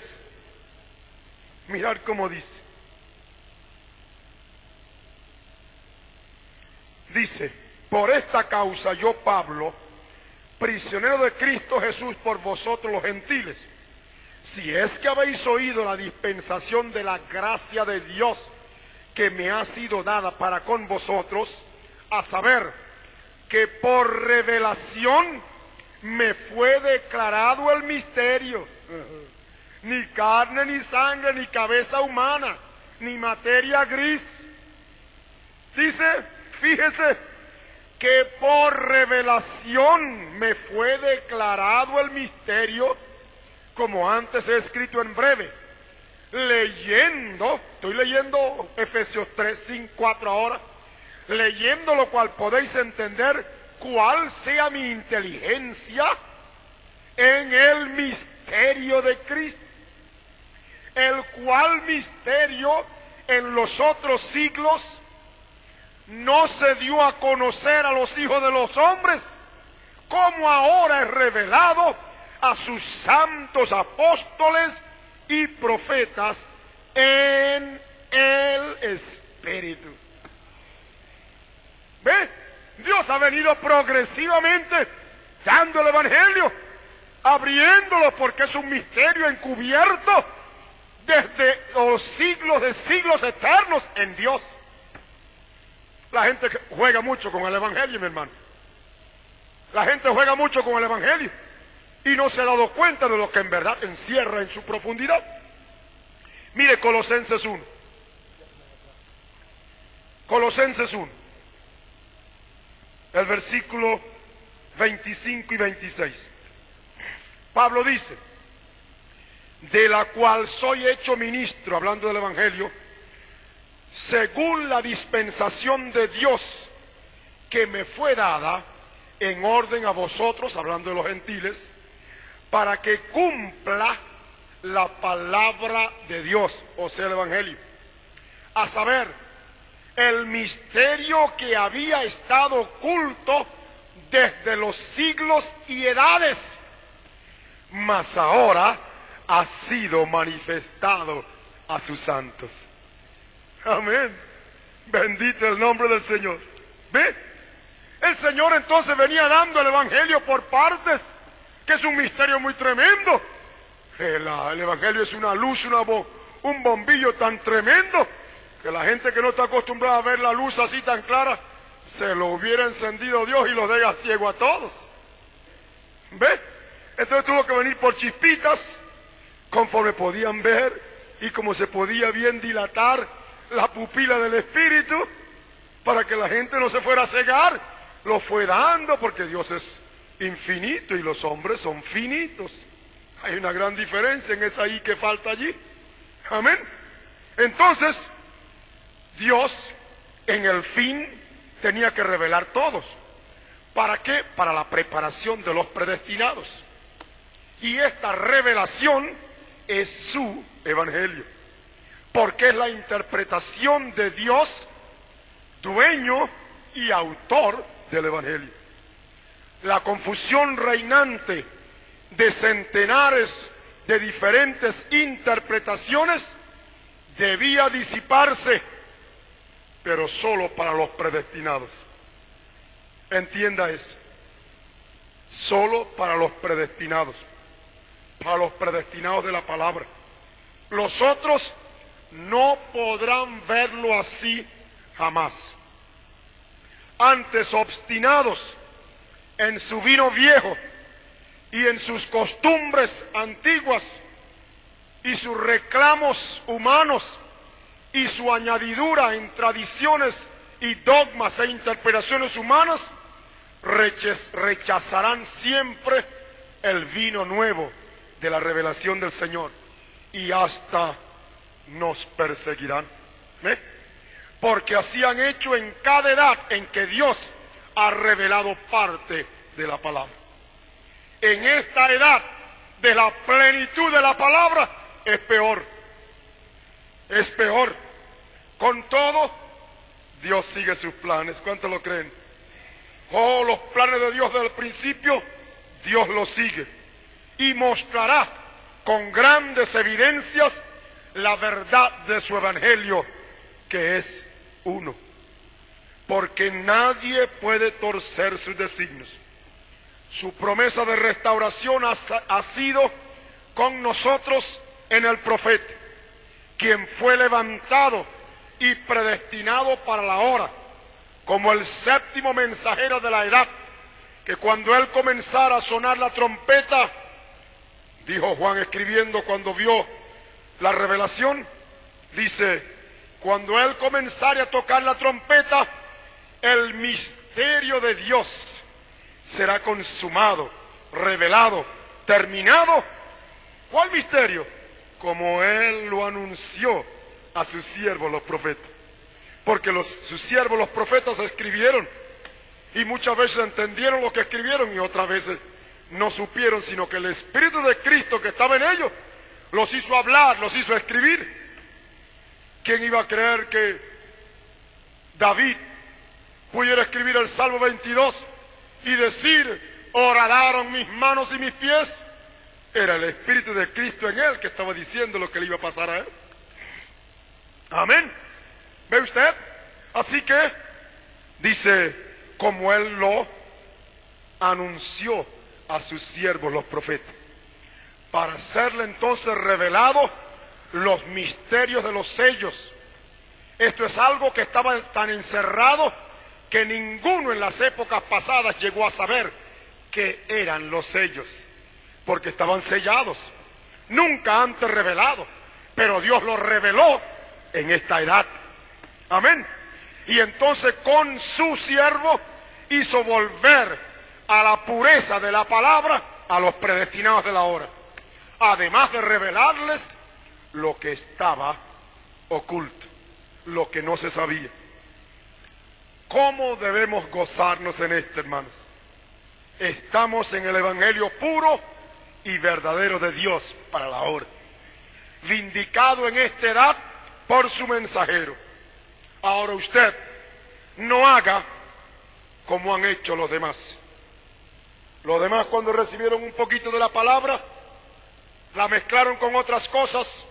Mirad cómo dice. Dice, por esta causa yo, Pablo, prisionero de Cristo Jesús por vosotros los gentiles, si es que habéis oído la dispensación de la gracia de Dios que me ha sido dada para con vosotros, a saber, que por revelación me fue declarado el misterio, ni carne, ni sangre, ni cabeza humana, ni materia gris. Dice, fíjese, que por revelación me fue declarado el misterio, como antes he escrito en breve, estoy leyendo Efesios 3, 5, 4 ahora, leyendo lo cual podéis entender cuál sea mi inteligencia en el misterio de Cristo, el cual misterio en los otros siglos no se dio a conocer a los hijos de los hombres, como ahora es revelado a sus santos apóstoles y profetas en el Espíritu. ¿Ve? Dios ha venido progresivamente dando el Evangelio, abriéndolo, porque es un misterio encubierto desde los siglos de siglos eternos en Dios. La gente juega mucho con el Evangelio, mi hermano. La gente juega mucho con el Evangelio y no se ha dado cuenta de lo que en verdad encierra en su profundidad. Mire Colosenses 1. Colosenses 1. El versículo 25 y 26. Pablo dice, de la cual soy hecho ministro, hablando del Evangelio, según la dispensación de Dios que me fue dada en orden a vosotros, hablando de los gentiles, para que cumpla la palabra de Dios, o sea, el Evangelio, a saber, el misterio que había estado oculto desde los siglos y edades, mas ahora ha sido manifestado a sus santos. Amén. Bendito el nombre del Señor. ¿Ve? El Señor entonces venía dando el Evangelio por partes, que es un misterio muy tremendo. El Evangelio es una luz, un bombillo tan tremendo, que la gente que no está acostumbrada a ver la luz así tan clara, se lo hubiera encendido Dios y los deja ciego a todos. ¿Ve? Entonces tuvo que venir por chispitas, conforme podían ver, y como se podía bien dilatar la pupila del Espíritu, para que la gente no se fuera a cegar. Lo fue dando, porque Dios es infinito y los hombres son finitos. Hay una gran diferencia en esa I que falta allí. Amén. Entonces, Dios en el fin tenía que revelar todos. ¿Para qué? Para la preparación de los predestinados. Y esta revelación es su Evangelio, porque es la interpretación de Dios, dueño y autor del Evangelio. La confusión reinante de centenares de diferentes interpretaciones debía disiparse, pero solo para los predestinados. Entienda eso. Solo para los predestinados de la palabra. Los otros no podrán verlo así jamás. Antes, obstinados en su vino viejo y en sus costumbres antiguas y sus reclamos humanos y su añadidura en tradiciones y dogmas e interpretaciones humanas, rechazarán siempre el vino nuevo de la revelación del Señor y hasta nos perseguirán. ¿Ve? Porque así han hecho en cada edad en que Dios ha revelado parte de la palabra. En esta edad de la plenitud de la palabra es peor. Es peor. Con todo, Dios sigue sus planes. ¿Cuántos lo creen? Oh, los planes de Dios desde el principio, Dios los sigue. Y mostrará con grandes evidencias la verdad de su Evangelio, que es uno. Porque nadie puede torcer sus designios. Su promesa de restauración ha sido con nosotros en el profeta, quien fue levantado y predestinado para la hora, como el séptimo mensajero de la edad, que cuando él comenzara a sonar la trompeta, dijo Juan escribiendo cuando vio la revelación, dice, cuando él comenzara a tocar la trompeta, el misterio de Dios será consumado, revelado, terminado. ¿Cuál misterio? Como él lo anunció a sus siervos los profetas. Porque sus siervos los profetas escribieron y muchas veces entendieron lo que escribieron y otras veces no supieron, sino que el Espíritu de Cristo que estaba en ellos los hizo hablar, los hizo escribir. ¿Quién iba a creer que David pudiera escribir el Salmo 22 y decir, horadaron mis manos y mis pies? Era el Espíritu de Cristo en él que estaba diciendo lo que le iba a pasar a él. Amén. ¿Ve usted? Así que, dice, como él lo anunció a sus siervos los profetas, para hacerle entonces revelado los misterios de los sellos. Esto es algo que estaba tan encerrado que ninguno en las épocas pasadas llegó a saber qué eran los sellos, porque estaban sellados, nunca antes revelados, pero Dios los reveló en esta edad. Amén. Y entonces con su siervo hizo volver a la pureza de la palabra a los predestinados de la hora, además de revelarles lo que estaba oculto, lo que no se sabía. ¿Cómo debemos gozarnos en esto, hermanos? Estamos en el Evangelio puro y verdadero de Dios para la hora, vindicado en esta edad por su mensajero. Ahora usted no haga como han hecho los demás. Los demás, cuando recibieron un poquito de la palabra, la mezclaron con otras cosas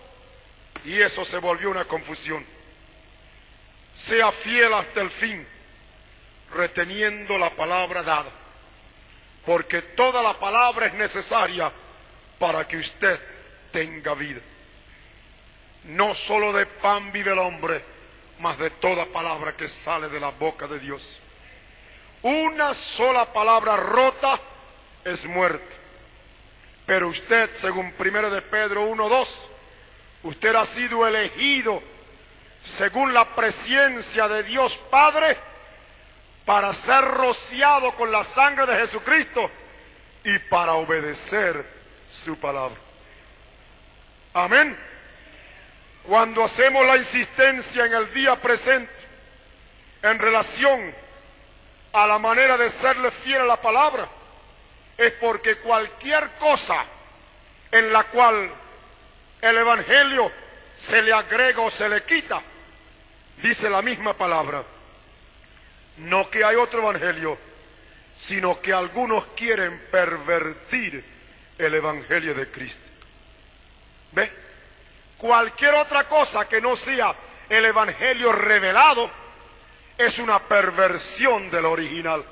y eso se volvió una confusión. sea fiel hasta el fin, reteniendo la palabra dada, porque toda la palabra es necesaria para que usted tenga vida. No solo de pan vive el hombre, mas de toda palabra que sale de la boca de Dios. Una sola palabra rota es muerte. Pero usted, según 1 de Pedro 1:2, usted ha sido elegido según la presencia de Dios Padre para ser rociado con la sangre de Jesucristo y para obedecer su palabra. Amén. Cuando hacemos la insistencia en el día presente en relación a la manera de serle fiel a la palabra, es porque cualquier cosa en la cual el Evangelio se le agrega o se le quita, dice la misma palabra, no que hay otro Evangelio, sino que algunos quieren pervertir el Evangelio de Cristo. ¿Ve? Cualquier otra cosa que no sea el Evangelio revelado es una perversión del original.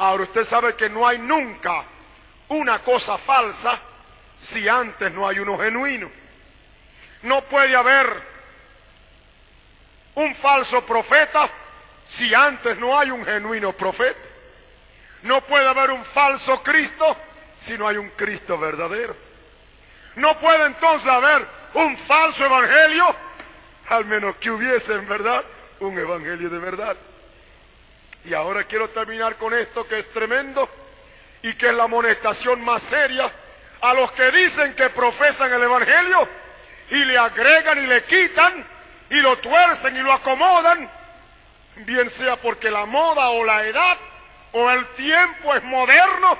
Ahora usted sabe que no hay nunca una cosa falsa si antes no hay uno genuino. No puede haber un falso profeta si antes no hay un genuino profeta. No puede haber un falso Cristo si no hay un Cristo verdadero. No puede entonces haber un falso evangelio, al menos que hubiese en verdad un evangelio de verdad. Y ahora quiero terminar con esto que es tremendo y que es la amonestación más seria a los que dicen que profesan el evangelio y le agregan y le quitan y lo tuercen y lo acomodan, bien sea porque la moda o la edad o el tiempo es moderno.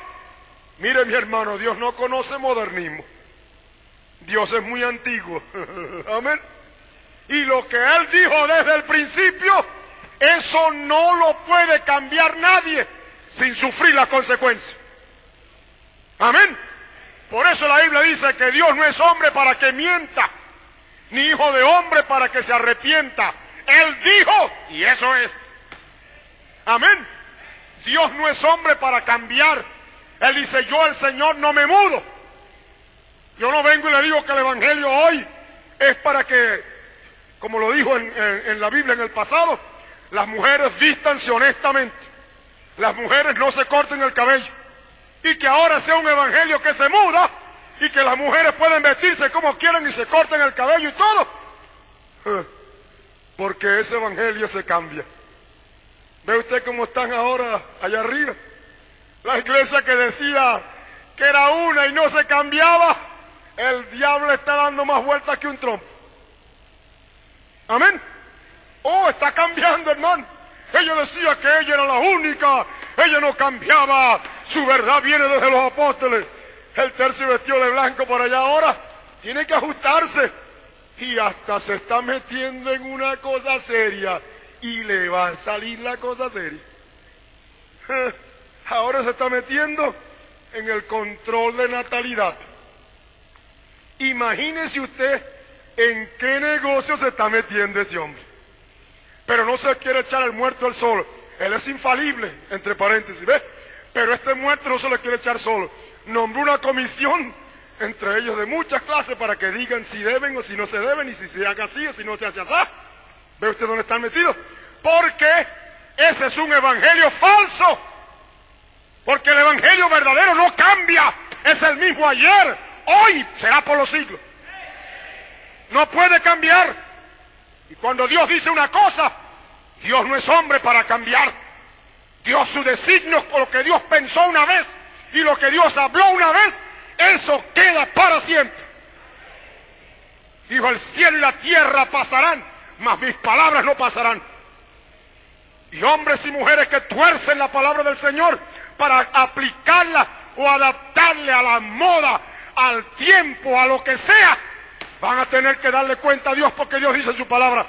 Mire, mi hermano, Dios no conoce modernismo. Dios es muy antiguo. Amén. Y lo que Él dijo desde el principio, eso no lo puede cambiar nadie sin sufrir las consecuencias. Amén. Por eso la Biblia dice que Dios no es hombre para que mienta, ni hijo de hombre para que se arrepienta. Él dijo, y eso es. Amén. Dios no es hombre para cambiar. Él dice, yo el Señor no me mudo. Yo no vengo y le digo que el Evangelio hoy es para que, como lo dijo en la Biblia en el pasado, las mujeres vístanse honestamente, las mujeres no se corten el cabello, y que ahora sea un evangelio que se muda, y que las mujeres pueden vestirse como quieran y se corten el cabello y todo, porque ese evangelio se cambia. ¿Ve usted cómo están ahora allá arriba? La iglesia que decía que era una y no se cambiaba, el diablo está dando más vueltas que un trompo. Amén. Oh, está cambiando, hermano. Ella decía que ella era la única, ella no cambiaba, su verdad viene desde los apóstoles. El tercio vestido de blanco por allá ahora, tiene que ajustarse. Y hasta se está metiendo en una cosa seria, y le va a salir la cosa seria. Ahora se está metiendo en el control de natalidad. Imagínese usted en qué negocio se está metiendo ese hombre. Pero no se quiere echar el muerto él solo. Él es infalible, entre paréntesis, ¿ves? Pero este muerto no se lo quiere echar solo. Nombró una comisión entre ellos de muchas clases para que digan si deben o si no se deben, y si se haga así o si no se hace así. ¿Ve usted dónde están metidos? Porque ese es un evangelio falso. Porque el evangelio verdadero no cambia. Es el mismo ayer, hoy, será por los siglos. No puede cambiar. Y cuando Dios dice una cosa, Dios no es hombre para cambiar. Dios, su designio, con lo que Dios pensó una vez y lo que Dios habló una vez, eso queda para siempre. Dijo, el cielo y la tierra pasarán, mas mis palabras no pasarán. Y hombres y mujeres que tuercen la palabra del Señor para aplicarla o adaptarle a la moda, al tiempo, a lo que sea, van a tener que darle cuenta a Dios, porque Dios dice en su palabra,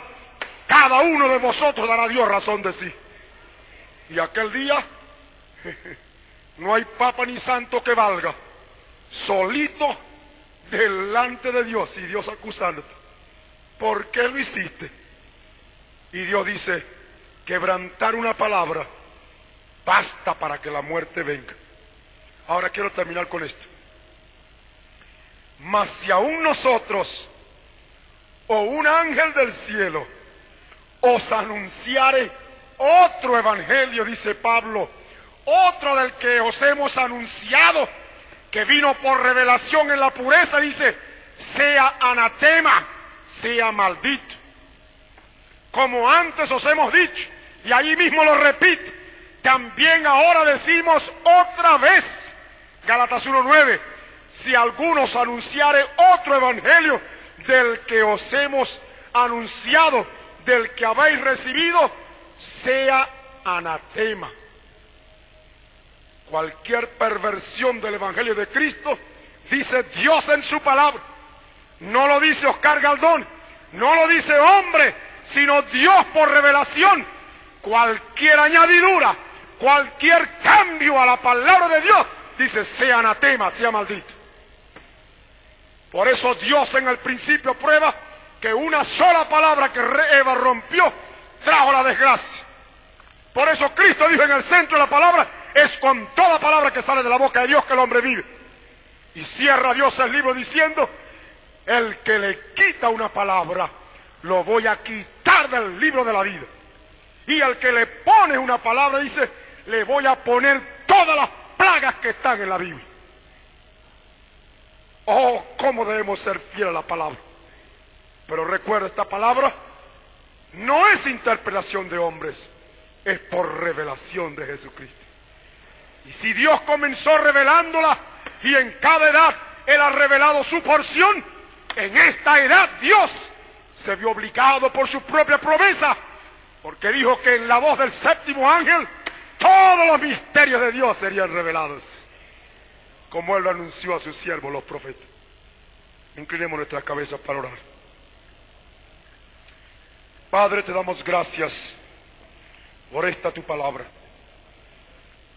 cada uno de vosotros dará a Dios razón de sí. Y aquel día no hay papa ni santo que valga, solito delante de Dios, y Dios acusándote. ¿Por qué lo hiciste? Y Dios dice, quebrantar una palabra basta para que la muerte venga. Ahora quiero terminar con esto. Mas si aún nosotros, o un ángel del cielo, os anunciare otro evangelio, dice Pablo, otro del que os hemos anunciado, que vino por revelación en la pureza, dice, sea anatema, sea maldito. Como antes os hemos dicho, y ahí mismo lo repite, también ahora decimos otra vez, Gálatas 1:9, si alguno os anunciare otro evangelio del que os hemos anunciado, del que habéis recibido, sea anatema. Cualquier perversión del evangelio de Cristo, dice Dios en su palabra, no lo dice Oscar Galdón, no lo dice hombre, sino Dios por revelación. Cualquier añadidura, cualquier cambio a la palabra de Dios, dice sea anatema, sea maldito. Por eso Dios en el principio prueba que una sola palabra que Eva rompió trajo la desgracia. Por eso Cristo dijo en el centro de la palabra, es con toda palabra que sale de la boca de Dios que el hombre vive. Y cierra Dios el libro diciendo, el que le quita una palabra, lo voy a quitar del libro de la vida. Y el que le pone una palabra, dice, le voy a poner todas las plagas que están en la Biblia. Oh, cómo debemos ser fieles a la palabra. Pero recuerda, esta palabra no es interpretación de hombres, es por revelación de Jesucristo. Y si Dios comenzó revelándola, y en cada edad Él ha revelado su porción, en esta edad Dios se vio obligado por su propia promesa, porque dijo que en la voz del séptimo ángel todos los misterios de Dios serían revelados, como Él lo anunció a sus siervos los profetas. Inclinemos nuestras cabezas para orar. Padre, te damos gracias por esta tu palabra,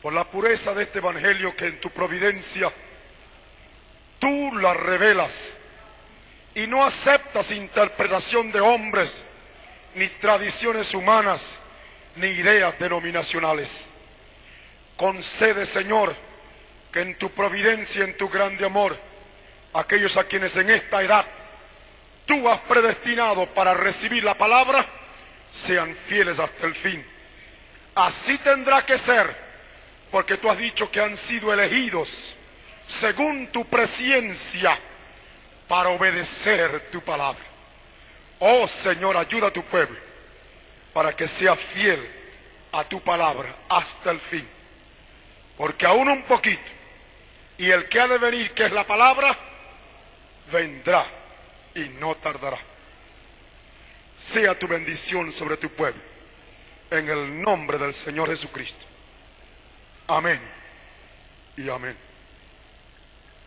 por la pureza de este evangelio que en tu providencia tú la revelas y no aceptas interpretación de hombres, ni tradiciones humanas, ni ideas denominacionales. Concede, Señor, que en tu providencia, en tu grande amor, aquellos a quienes en esta edad tú has predestinado para recibir la palabra, sean fieles hasta el fin. Así tendrá que ser, porque tú has dicho que han sido elegidos según tu presciencia para obedecer tu palabra. Oh Señor, ayuda a tu pueblo para que sea fiel a tu palabra hasta el fin, porque aún un poquito, y el que ha de venir, que es la palabra, vendrá y no tardará. Sea tu bendición sobre tu pueblo, en el nombre del Señor Jesucristo. Amén y amén.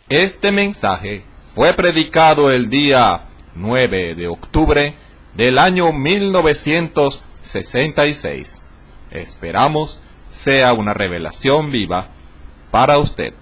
Este mensaje fue predicado el día 9 de octubre del año 1966. Esperamos sea una revelación viva para usted.